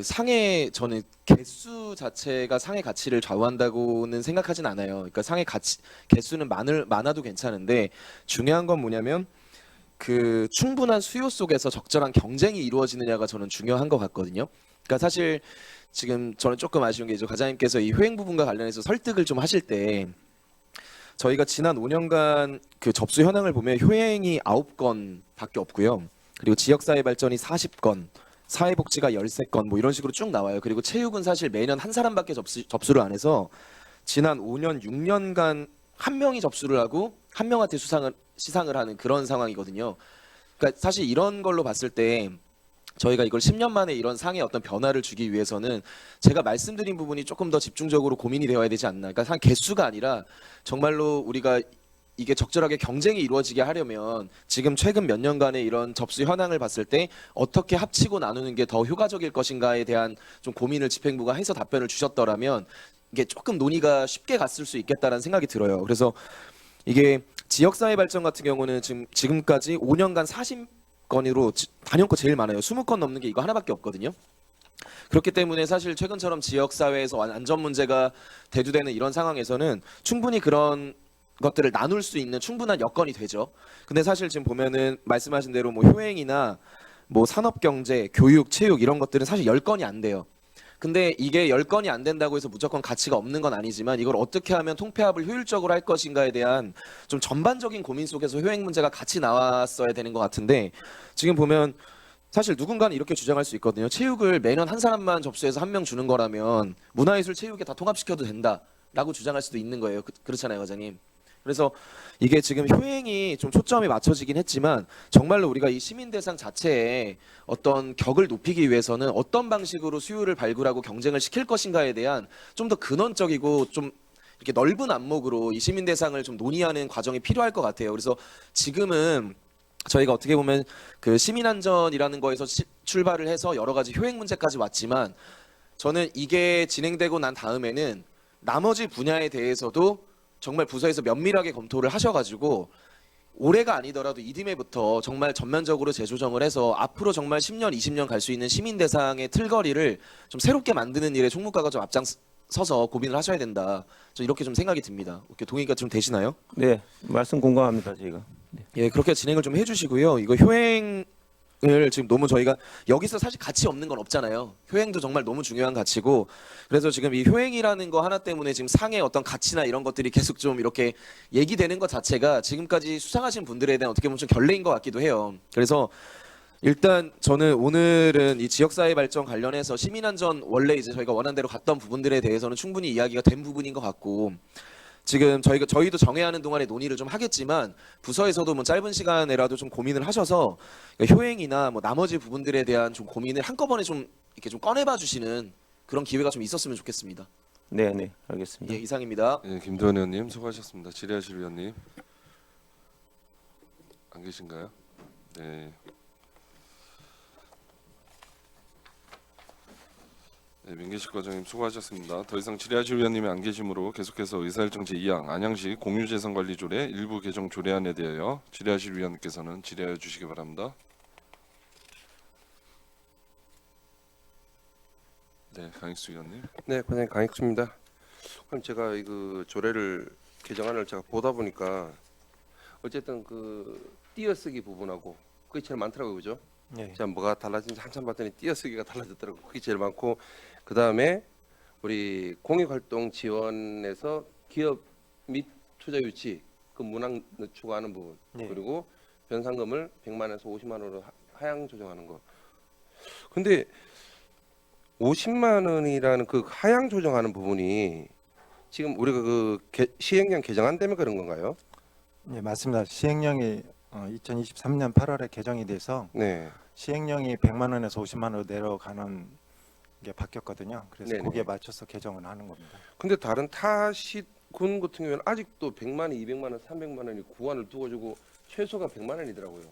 상의 저는 개수 자체가 상의 가치를 좌우한다고는 생각하진 않아요. 그러니까 상의 개수는 많아도 괜찮은데 중요한 건 뭐냐면 충분한 수요 속에서 적절한 경쟁이 이루어지느냐가 저는 중요한 것 같거든요. 그러니까 사실 지금 저는 조금 아쉬운 게 이제 과장님께서 이 효행 부분과 관련해서 설득을 좀 하실 때 저희가 지난 5년간 접수 현황을 보면 효행이 9건밖에 없고요. 그리고 지역사회 발전이 40건, 사회복지가 13건 뭐 이런 식으로 쭉 나와요. 그리고 체육은 사실 매년 한 사람밖에 접수를 안 해서 지난 5년, 6년간 한 명이 접수를 하고 한 명한테 시상을 하는 그런 상황이거든요. 그러니까 사실 이런 걸로 봤을 때 저희가 이걸 10년 만에 이런 상의 어떤 변화를 주기 위해서는 제가 말씀드린 부분이 조금 더 집중적으로 고민이 되어야 되지 않나. 그러니까 상 개수가 아니라 정말로 우리가 이게 적절하게 경쟁이 이루어지게 하려면 지금 최근 몇 년간의 이런 접수 현황을 봤을 때 어떻게 합치고 나누는 게 더 효과적일 것인가에 대한 좀 고민을 집행부가 해서 답변을 주셨더라면 이게 조금 논의가 쉽게 갔을 수 있겠다라는 생각이 들어요. 그래서 이게 지역사회 발전 같은 경우는 지금까지 5년간 40건으로 단연코 제일 많아요. 20건 넘는 게 이거 하나밖에 없거든요. 그렇기 때문에 사실 최근처럼 지역사회에서 안전 문제가 대두되는 이런 상황에서는 충분히 그런 것들을 나눌 수 있는 충분한 여건이 되죠. 근데 사실 지금 보면은 말씀하신 대로 뭐 효행이나 뭐 산업경제, 교육, 체육 이런 것들은 사실 10건이 안 돼요. 근데 이게 10건이 안 된다고 해서 무조건 가치가 없는 건 아니지만 이걸 어떻게 하면 통폐합을 효율적으로 할 것인가에 대한 좀 전반적인 고민 속에서 효행 문제가 같이 나왔어야 되는 것 같은데 지금 보면 사실 누군가는 이렇게 주장할 수 있거든요. 체육을 매년 한 사람만 접수해서 한 명 주는 거라면 문화예술 체육에 다 통합시켜도 된다라고 주장할 수도 있는 거예요. 그렇잖아요, 과장님. 그래서 이게 지금 효행이 좀 초점이 맞춰지긴 했지만 정말로 우리가 이 시민 대상 자체에 어떤 격을 높이기 위해서는 어떤 방식으로 수요를 발굴하고 경쟁을 시킬 것인가에 대한 좀 더 근원적이고 좀 이렇게 넓은 안목으로 이 시민 대상을 좀 논의하는 과정이 필요할 것 같아요. 그래서 지금은 저희가 어떻게 보면 시민 안전이라는 거에서 출발을 해서 여러 가지 효행 문제까지 왔지만 저는 이게 진행되고 난 다음에는 나머지 분야에 대해서도 정말 부서에서 면밀하게 검토를 하셔가지고 올해가 아니더라도 이듬해부터 정말 전면적으로 재조정을 해서 앞으로 정말 10년, 20년 갈 수 있는 시민 대상의 틀거리를 좀 새롭게 만드는 일에 총무과가 좀 앞장서서 고민을 하셔야 된다. 저 이렇게 좀 생각이 듭니다. 이렇게 동의가 좀 되시나요? 네, 말씀 공감합니다, 저희가. 예, 그렇게 진행을 좀 해주시고요. 이거 효행 을 지금 너무 저희가 여기서 사실 가치 없는 건 없잖아요. 효행도 정말 너무 중요한 가치고 그래서 지금 이 효행이라는 거 하나 때문에 지금 상의 어떤 가치나 이런 것들이 계속 좀 이렇게 얘기되는 것 자체가 지금까지 수상하신 분들에 대한 어떻게 보면 좀 결례인 것 같기도 해요. 그래서 일단 저는 오늘은 이 지역사회 발전 관련해서 시민안전 원래 이제 저희가 원한 대로 갔던 부분들에 대해서는 충분히 이야기가 된 부분인 것 같고 지금 저희도 정해야 하는 동안에 논의를 좀 하겠지만 부서에서도 뭐 짧은 시간에라도 좀 고민을 하셔서 효행이나 뭐 나머지 부분들에 대한 좀 고민을 한꺼번에 좀 이렇게 좀 꺼내봐 주시는 그런 기회가 좀 있었으면 좋겠습니다. 네, 네, 알겠습니다. 예, 이상입니다. 예, 김도현 의원님 수고하셨습니다. 질의하실 위원님 안 계신가요? 네. 네, 민계식 과장님 수고하셨습니다. 더 이상 질의하실 위원님이 안 계시므로 계속해서 의사일정 제2항 안양시 공유재산관리조례 일부 개정 조례안에 대하여 질의하실 위원님께서는 질의하여 주시기 바랍니다. 네, 강익수 위원님. 네, 과장님 강익수입니다. 그럼 제가 그 조례를 개정안을 제가 보다 보니까 어쨌든 그 띄어쓰기 부분하고 그게 제일 많더라고요, 그죠? 네. 제가 뭐가 달라진지 한참 봤더니 띄어쓰기가 달라졌더라고요. 그게 제일 많고 그 다음에 우리 공익활동 지원에서 기업 및 투자 유치 그 문항 추가하는 부분 네. 그리고 변상금을 100만 원에서 50만 원으로 하향 조정하는 거. 근데 50만 원이라는 그 하향 조정하는 부분이 지금 우리가 그 시행령 개정 안 되면 그런 건가요? 네, 맞습니다. 시행령이 2023년 8월에 개정이 돼서 네. 시행령이 100만 원에서 50만 원으로 내려가는 게 바뀌었거든요. 그래서 네네. 거기에 맞춰서 개정을 하는 겁니다. 근데 다른 타시군 같은 경우에는 아직도 100만 원, 200만 원, 300만 원이 구간을 두어주고 최소가 100만 원이더라고요.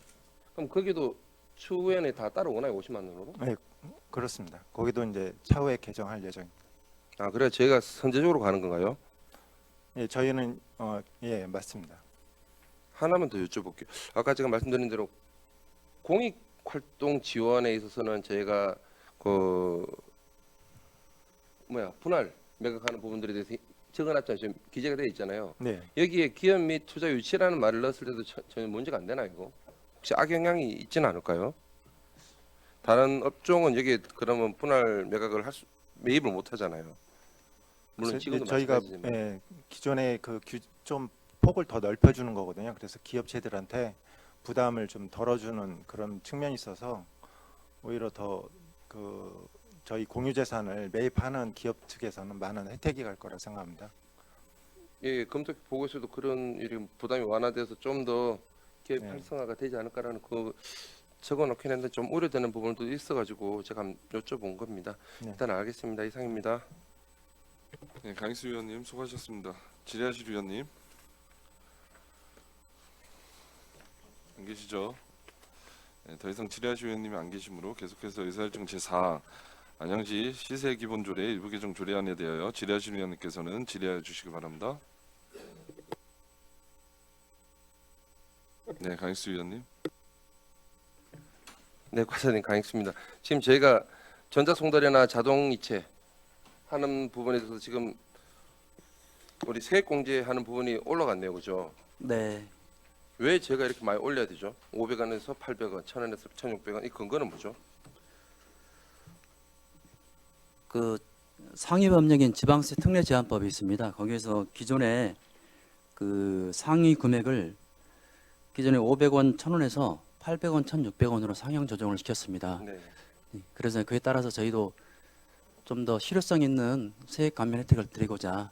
그럼 거기도 추후에는 다 따라오나요? 50만 원으로? 네, 그렇습니다. 거기도 이제 차후에 개정할 예정입니다. 아, 그래 저희가 선제적으로 가는 건가요? 예, 저희는 예, 맞습니다. 하나만 더 여쭤볼게요. 아까 제가 말씀드린 대로 공익활동 지원에 있어서는 저희가 그 분할 매각하는 부분들에 대해서 적어놨잖아요. 지금 기재가 되어 있잖아요. 네. 여기에 기업 및 투자 유치라는 말을 넣었을 때도 전혀 문제가 안 되나요? 이거 혹시 악영향이 있지는 않을까요? 다른 업종은 여기에 그러면 분할 매각을 매입을 못 하잖아요. 물론 그래서 지금도 저희가 마찬가지지만. 예, 기존에 좀 폭을 더 넓혀주는 거거든요. 그래서 기업체들한테 부담을 좀 덜어주는 그런 측면이 있어서 오히려 더 저희 공유재산을 매입하는 기업 측에서는 많은 혜택이 갈 거라 생각합니다. 예, 검토 보고서도 그런 일이 부담이 완화돼서 좀 더 기업 네. 활성화가 되지 않을까라는 그 적어놓긴 했는데 좀 우려되는 부분도 있어가지고 제가 한번 여쭤본 겁니다. 네. 일단 알겠습니다. 이상입니다. 네, 강익수 위원님 수고하셨습니다. 질의하실 위원님 안 계시죠? 네, 더 이상 질의하실 위원님이 안 계시므로 계속해서 의사일정 제4항 안양시 시세기본조례 일부 개정 조례안에 대하여 질의하실 위원님께서는 질의하여 주시기 바랍니다. 네, 강익수 위원님. 네, 과장님 강익수입니다. 지금 저희가 전자송달이나 자동이체 하는 부분에 대해서 지금 우리 세액공제하는 부분이 올라갔네요, 그죠? 네. 왜 제가 이렇게 많이 올려야 되죠? 500원에서 800원, 1000원에서 1600원 이 근거는 뭐죠? 그 상위법령인 지방세 특례 제한법이 있습니다. 거기에서 기존에 그 상위 금액을 기존에 500원, 1000원에서 800원, 1600원으로 상향 조정을 시켰습니다. 네. 그래서 그에 따라서 저희도 좀 더 실효성 있는 세액 감면 혜택을 드리고자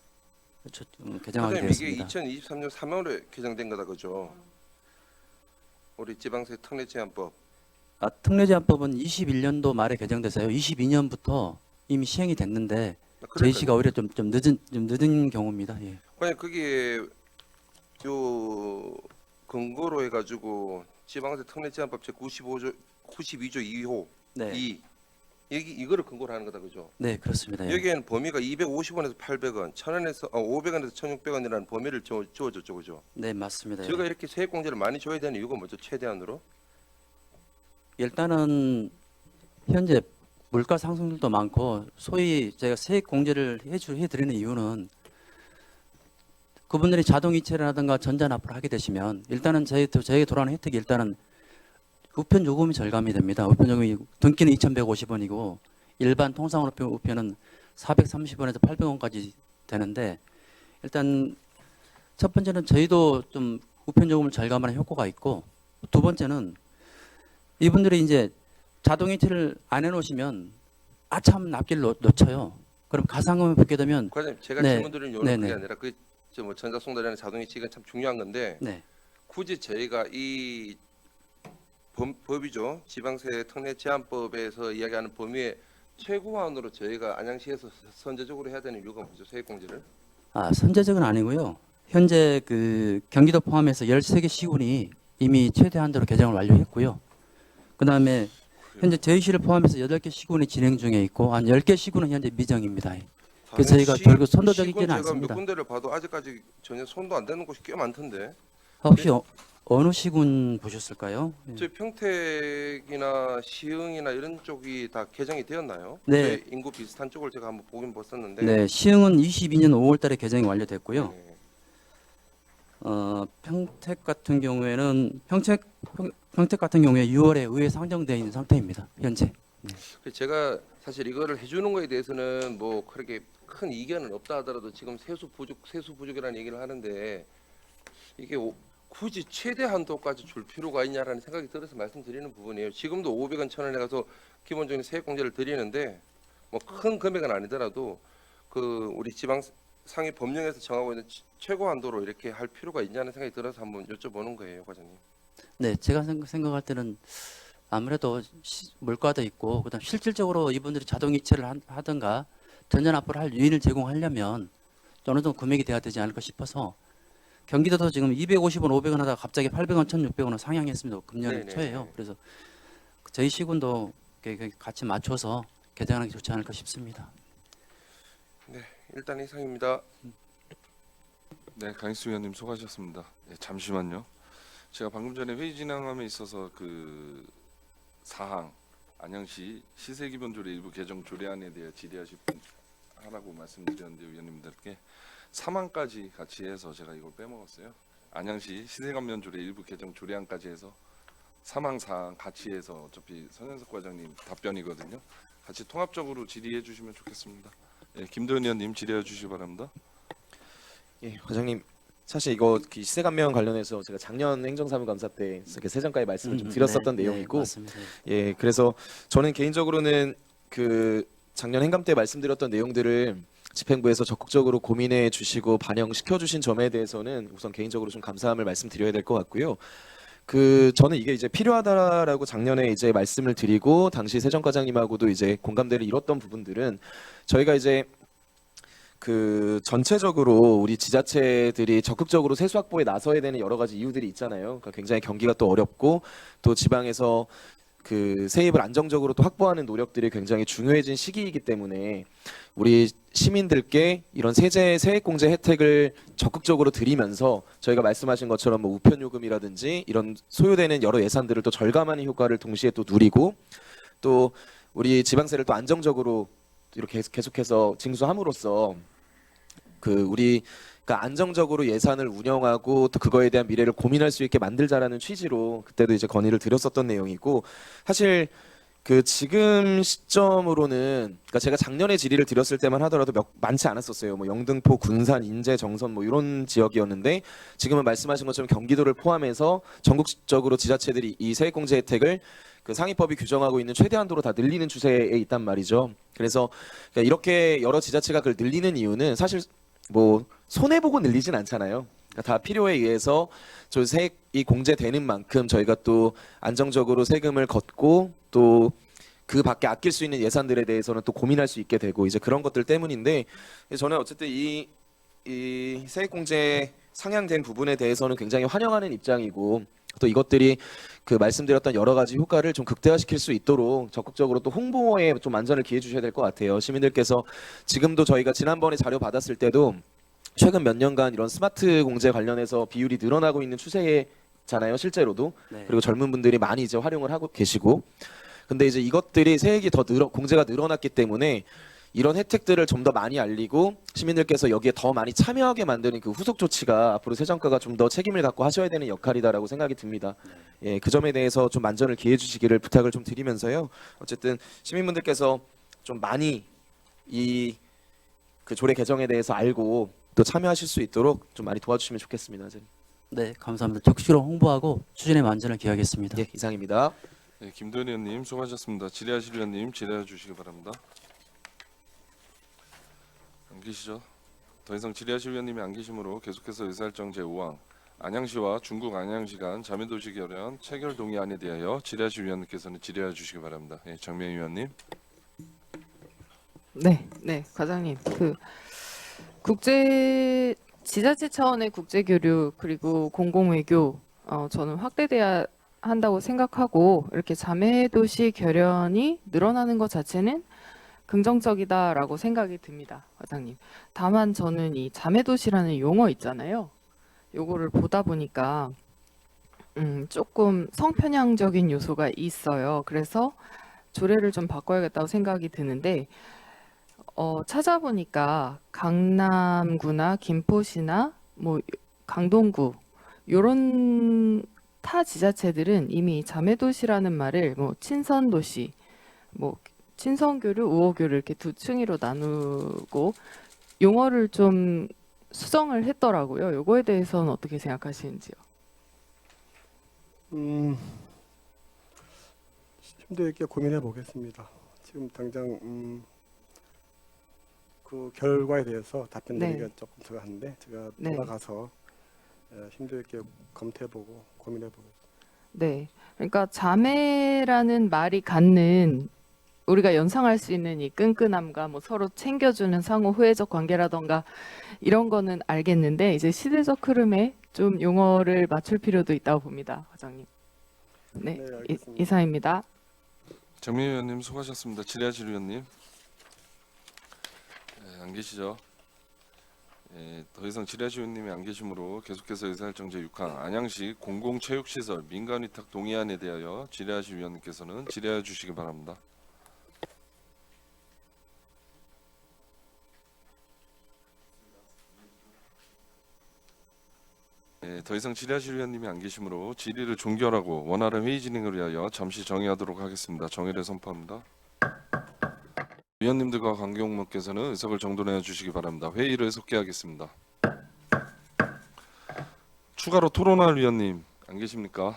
개정하게 선생님, 이게 되었습니다. 2023년 3월에 개정된 거다, 그죠? 우리 지방세 특례 제한법. 특례 제한법은 21년도 말에 개정돼서요. 22년부터 이미 시행이 됐는데 그러니까요. 제시가 오히려 좀 늦은 경우입니다. 예. 그냥 거기에 요 근거로 해가지고 지방세 특례 제한법 제 92조 2호 네. 2 여기 이거를 근거로 하는 거다, 그죠? 네, 그렇습니다. 예. 여기에는 범위가 250원에서 800원, 1000원에서 500원에서 1600원이라는 범위를 주어졌죠, 그죠? 네, 맞습니다. 예. 저희가 이렇게 세액 공제를 많이 줘야 되는 이유가 뭐죠? 최대한으로? 일단은 현재 물가 상승률도 많고 소위 제가 세액 공제를 해드리는 이유는 그분들이 자동 이체라든가 전자 납부를 하게 되시면 일단은 저희에게 돌아오는 혜택이 일단은 우편 요금이 절감이 됩니다. 우편 요금이 등기는 2,150원이고 일반 통상 우편은 430원에서 800원까지 되는데 일단 첫 번째는 저희도 좀 우편 요금을 절감하는 효과가 있고 두 번째는 이분들이 이제 자동이체를 안 해놓으시면 아참 납기를 놓쳐요. 그럼 가상금을 붙게 되면 과장님 제가 네. 질문 드리는 이유는 네네. 그게 아니라 그뭐 전자송달이나 자동이체가 참 중요한 건데 네. 굳이 저희가 이 법이죠. 지방세 특례 제한법에서 이야기하는 범위의 최고한으로 저희가 안양시에서 선제적으로 해야 되는 이유가 뭐죠? 세액공제를? 선제적은 아니고요. 현재 그 경기도 포함해서 13개 시군이 이미 최대 한도로 개정을 완료했고요. 그다음에 현재 저희시를 포함해서 8개 시군이 진행 중에 있고 한 10개 시군은 현재 미정입니다. 그래서 저희가 결국 선도적이지는 제가 않습니다. 몇 군데를 봐도 아직까지 전혀 손도 안 대는 곳이 꽤 많던데. 혹시 어느 시군 보셨을까요? 저희 평택이나 시흥이나 이런 쪽이 다 개정이 되었나요? 네. 저희 인구 비슷한 쪽을 제가 한번 보긴 봤었는데. 네, 시흥은 22년 5월달에 개정이 완료됐고요. 네. 평택 같은 경우에는 평택 같은 경우에 6월에 의회 상정되어 있는 상태입니다. 현재. 제가 사실 이거를 해주는 거에 대해서는 뭐 그렇게 큰 이견은 없다 하더라도 지금 세수 부족이라는 얘기를 하는데 이게 굳이 최대 한도까지 줄 필요가 있냐라는 생각이 들어서 말씀드리는 부분이에요. 지금도 500원, 1,000원에 가서 기본적인 세액공제를 드리는데 뭐 큰 금액은 아니더라도 그 우리 지방 상위 법령에서 정하고 있는 최고 한도로 이렇게 할 필요가 있냐는 생각이 들어서 한번 여쭤보는 거예요, 과장님. 네, 제가 생각할 때는 아무래도 물가도 있고 그다음 실질적으로 이분들이 자동이체를 하든가 전자납부를 할 유인을 제공하려면 어느 정도 금액이 돼야 되지 않을까 싶어서 경기도도 지금 250원, 500원 하다가 갑자기 800원, 1,600원으로 상향했습니다. 금년 네네. 초에요. 그래서 저희 시군도 같이 맞춰서 개정하는 게 좋지 않을까 싶습니다. 네, 일단 이상입니다. 네, 강익수 의원님 수고하셨습니다. 네, 잠시만요. 제가 방금 전에 회의 진행함에 있어서 그 사항 안양시 시세기본조례 일부 개정 조례안에 대해 하라고 말씀드렸는데 위원님들께 3항까지 같이 해서 제가 이걸 빼먹었어요. 안양시 시세감면조례 일부 개정 조례안까지 해서 3항 4항 같이 해서 어차피 선현석 과장님 답변이거든요. 같이 통합적으로 질의해 주시면 좋겠습니다. 예, 김도현 의원님 질의해 주시기 바랍니다. 예, 과장님 사실 이거 시세감면 관련해서 제가 작년 행정사무감사 때 이렇게 세정까지 말씀을 좀 드렸었던 네, 내용이고, 네, 맞습니다. 예, 그래서 저는 개인적으로는 그 작년 행감 때 말씀드렸던 내용들을 집행부에서 적극적으로 고민해 주시고 반영시켜 주신 점에 대해서는 우선 개인적으로 좀 감사함을 말씀드려야 될 것 같고요. 그 저는 이게 이제 필요하다라고 작년에 이제 말씀을 드리고 당시 세정과장님하고도 이제 공감대를 이뤘던 부분들은 저희가 이제 그 전체적으로 우리 지자체들이 적극적으로 세수 확보에 나서야 되는 여러 가지 이유들이 있잖아요. 그러니까 굉장히 경기가 또 어렵고 또 지방에서 그 세입을 안정적으로 또 확보하는 노력들이 굉장히 중요해진 시기이기 때문에 우리 시민들께 이런 세액공제 혜택을 적극적으로 드리면서 저희가 말씀하신 것처럼 뭐 우편 요금이라든지 이런 소요되는 여러 예산들을 또 절감하는 효과를 동시에 또 누리고 또 우리 지방세를 또 안정적으로 이렇게 계속해서 징수함으로써 그 우리가 안정적으로 예산을 운영하고 또 그거에 대한 미래를 고민할 수 있게 만들자라는 취지로 그때도 이제 건의를 드렸었던 내용이고 사실 그 지금 시점으로는 그러니까 제가 작년에 질의를 드렸을 때만 하더라도 많지 않았었어요. 뭐 영등포, 군산, 인제, 정선 뭐 이런 지역이었는데 지금은 말씀하신 것처럼 경기도를 포함해서 전국적으로 지자체들이 이 세액공제 혜택을 그 상위법이 규정하고 있는 최대 한도로 다 늘리는 추세에 있단 말이죠. 그래서 이렇게 여러 지자체가 그걸 늘리는 이유는 사실 뭐 손해 보고 늘리진 않잖아요. 그러니까 다 필요에 의해서 저 세액이 공제되는 만큼 저희가 또 안정적으로 세금을 걷고 또 그 밖에 아낄 수 있는 예산들에 대해서는 또 고민할 수 있게 되고 이제 그런 것들 때문인데 저는 어쨌든 이 세액 공제 상향된 부분에 대해서는 굉장히 환영하는 입장이고 또 이것들이 그 말씀드렸던 여러 가지 효과를 좀 극대화시킬 수 있도록 적극적으로 또 홍보에 좀 만전을 기해 주셔야 될 것 같아요. 시민들께서 지금도 저희가 지난번에 자료 받았을 때도 최근 몇 년간 이런 스마트 공제 관련해서 비율이 늘어나고 있는 추세잖아요, 실제로도. 네. 그리고 젊은 분들이 많이 이제 활용을 하고 계시고. 근데 이제 이것들이 세액이 더 공제가 늘어났기 때문에 이런 혜택들을 좀 더 많이 알리고 시민들께서 여기에 더 많이 참여하게 만드는 그 후속 조치가 앞으로 새 정가가 좀 더 책임을 갖고 하셔야 되는 역할이다라고 생각이 듭니다. 예, 그 점에 대해서 좀 만전을 기해 주시기를 부탁을 좀 드리면서요. 어쨌든 시민분들께서 좀 많이 이 그 조례 개정에 대해서 알고 또 참여하실 수 있도록 좀 많이 도와주시면 좋겠습니다. 선생님. 네, 감사합니다. 적극적으로 홍보하고 추진에 만전을 기하겠습니다. 예, 이상입니다. 네, 김도현 의원님 수고하셨습니다. 질의하실 의원님 질의해 주시기 바랍니다. 안 계시죠? 더 이상 질의하실 의원님이 안 계시므로 계속해서 의사일정 제5항 안양시와 중국 안양시 간 자매도시 결연 체결 동의안에 대하여 질의하실 위원님께서는 질의해 주시기 바랍니다. 예, 장명희 의원님. 네, 과장님. 그 국제 지자체 차원의 국제 교류 그리고 공공 외교 저는 확대돼야 한다고 생각하고 이렇게 자매도시 결연이 늘어나는 것 자체는 긍정적이다라고 생각이 듭니다, 과장님. 다만 저는 이 자매도시라는 용어 있잖아요. 요거를 보다 보니까 조금 성편향적인 요소가 있어요. 그래서 조례를 좀 바꿔야겠다고 생각이 드는데 찾아보니까 강남구나 김포시나 뭐 강동구 요런 타 지자체들은 이미 자매도시라는 말을 뭐 친선도시, 뭐 친선교류, 우호교류 이렇게 두 층위로 나누고 용어를 좀 수정을 했더라고요. 요거에 대해서는 어떻게 생각하시는지요? 심도 있게 고민해 보겠습니다. 지금 당장 그 결과에 대해서 답변드리기가 조금 들어갔는데 제가 네. 돌아가서 심도 있게 검토해보고 고민해보겠습니다. 네. 그러니까 자매라는 말이 갖는 우리가 연상할 수 있는 이 끈끈함과 뭐 서로 챙겨주는 상호 후회적 관계라던가 이런 거는 알겠는데 이제 시대적 흐름에 좀 용어를 맞출 필요도 있다고 봅니다, 과장님. 네, 네, 알겠습니다. 이상입니다. 장명희 의원님 수고하셨습니다. 질의하실 의원님. 예, 안 계시죠? 예, 더 이상 질의하실 의원님이 안 계시므로 계속해서 의사일정 제6항 안양시 공공체육시설 민간위탁 동의안에 대하여 질의하실 위원님께서는 질의해 주시기 바랍니다. 예, 더 이상 질의하실 위원님이 안 계시므로 질의를 종결하고 원활한 회의 진행을 위하여 잠시 정의하도록 하겠습니다. 정의를 선포합니다. 위원님들과 관계공무원께서는 의석을 정돈해 주시기 바랍니다. 회의를 속개하겠습니다. 추가로 토론할 위원님 안 계십니까?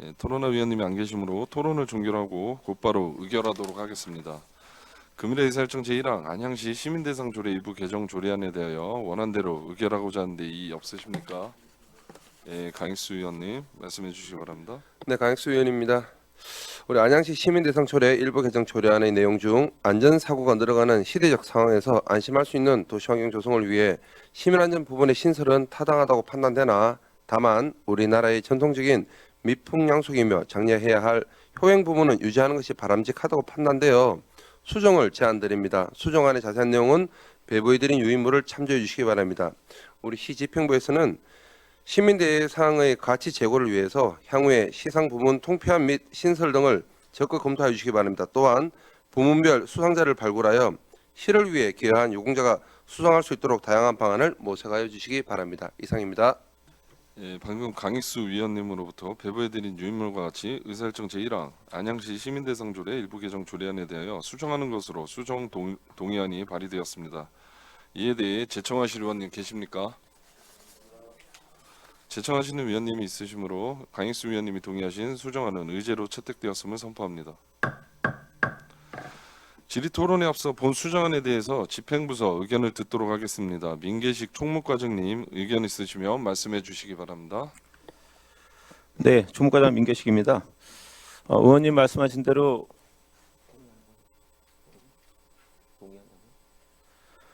예, 토론할 위원님이 안 계시므로 토론을 종결하고 곧바로 의결하도록 하겠습니다. 금일의 의사일정 제1항 안양시 시민대상 조례 일부 개정 조례안에 대하여 원안대로 의결하고자 하는데 이의 없으십니까? 예, 강익수 의원님 말씀해 주시기 바랍니다. 네, 강익수 의원입니다. 우리 안양시 시민대상 조례 일부 개정 조례안의 내용 중 안전사고가 늘어가는 시대적 상황에서 안심할 수 있는 도시환경 조성을 위해 시민안전 부분의 신설은 타당하다고 판단되나 다만 우리나라의 전통적인 미풍양속이며 장려해야 할 효행 부분은 유지하는 것이 바람직하다고 판단되어 수정을 제안드립니다. 수정안의 자세한 내용은 배부해드린 유인물을 참조해 주시기 바랍니다. 우리 시 집행부에서는 시민대상의 가치 제고를 위해서 향후에 시상 부문 통폐합 및 신설 등을 적극 검토해 주시기 바랍니다. 또한 부문별 수상자를 발굴하여 시를 위해 기여한 유공자가 수상할 수 있도록 다양한 방안을 모색하여 주시기 바랍니다. 이상입니다. 예, 방금 강익수 위원님으로부터 배부해드린 유인물과 같이 의사일정 제1항 안양시 시민대상 조례 일부 개정 조례안에 대하여 수정하는 것으로 수정 동의안이 발의되었습니다. 이에 대해 제청하실 의원님 계십니까? 제청하시는 위원님이 있으시므로 강익수 위원님이 동의하신 수정안은 의제로 채택되었음을 선포합니다. 질의토론에 앞서 본 수정안에 대해서 집행부서 의견을 듣도록 하겠습니다. 민계식 총무과장님 의견 있으시면 말씀해 주시기 바랍니다. 네, 총무과장 민계식입니다. 의원님 말씀하신 대로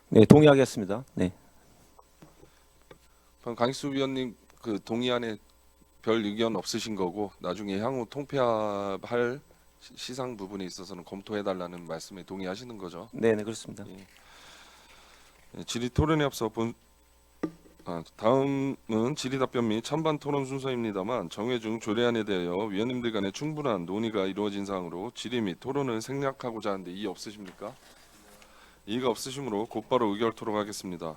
네, 동의하겠습니다. 네. 그럼 강익수 위원님 그 동의안에 별 의견 없으신 거고 나중에 향후 통폐합할 시상 부분에 있어서는 검토해달라는 말씀에 동의하시는 거죠? 네, 네, 그렇습니다. 예, 질의 토론에 앞서 다음은 질의 답변 및 찬반 토론 순서입니다만 정회 중 조례안에 대하여 위원님들 간의 충분한 논의가 이루어진 사항으로 질의 및 토론을 생략하고자 하는데 이의 없으십니까? 이의가 없으시므로 곧바로 의결토록 하겠습니다.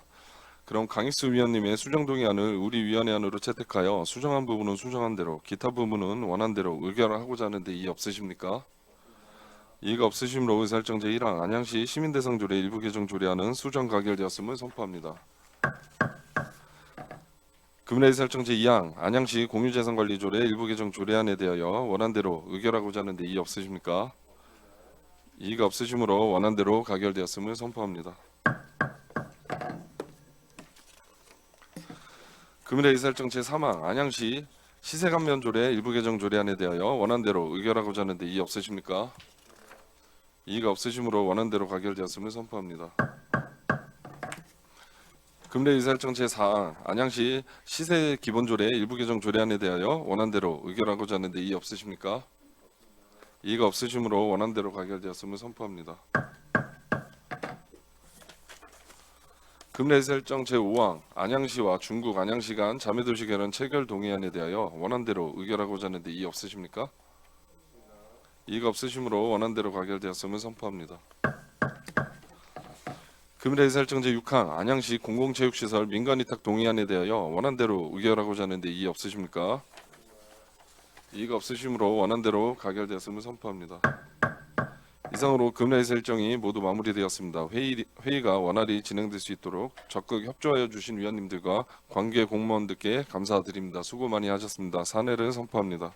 그럼 강익수 위원님의 수정 동의안을 우리 위원회 안으로 채택하여 수정한 부분은 수정한 대로, 기타 부분은 원한 대로 의결을 하고자 하는데 이의 없으십니까? 이의가 없으시므로 의사일정 제1항 안양시 시민대상조례 일부 개정 조례안은 수정 가결되었음을 선포합니다. 금일의 의사일정 제2항 안양시 공유재산관리조례 일부 개정 조례안에 대하여 원안대로 의결하고자 하는데 이의 없으십니까? 이의가 없으시므로 원안대로 가결되었음을 선포합니다. 금일의 의사일정 제3항 안양시 시세감면조례 일부 개정 조례안에 대하여 원안대로 의결하고자 하는데 이의 없으십니까? 이의가 없으시므로 원안대로 가결되었음을 선포합니다. 금일의 의사일정 제4항 안양시 시세 기본조례 일부 개정 조례안에 대하여 원안대로 의결하고자 하는데 이의 없으십니까? 이의가 없으시므로 원안대로 가결되었음을 선포합니다. 금일의 의사일정 제5항 안양시와 중국 안양시 간 자매도시 개론 체결 동의안에 대하여 원안대로 의결하고자 하는데 이의 없으십니까? 이의가 없으시므로 원안대로 가결되었음을 선포합니다. 금일의 의사일정 제6항 안양시 공공체육시설 민간위탁 동의안에 대하여 원안대로 의결하고자 하는데 이의 없으십니까? 이의가 없으시므로 원안대로 가결되었음을 선포합니다. 이상으로 금일의 의사일정이 모두 마무리되었습니다. 회의가 원활히 진행될 수 있도록 적극 협조하여 주신 위원님들과 관계 공무원들께 감사드립니다. 수고 많이 하셨습니다. 사내를 선포합니다.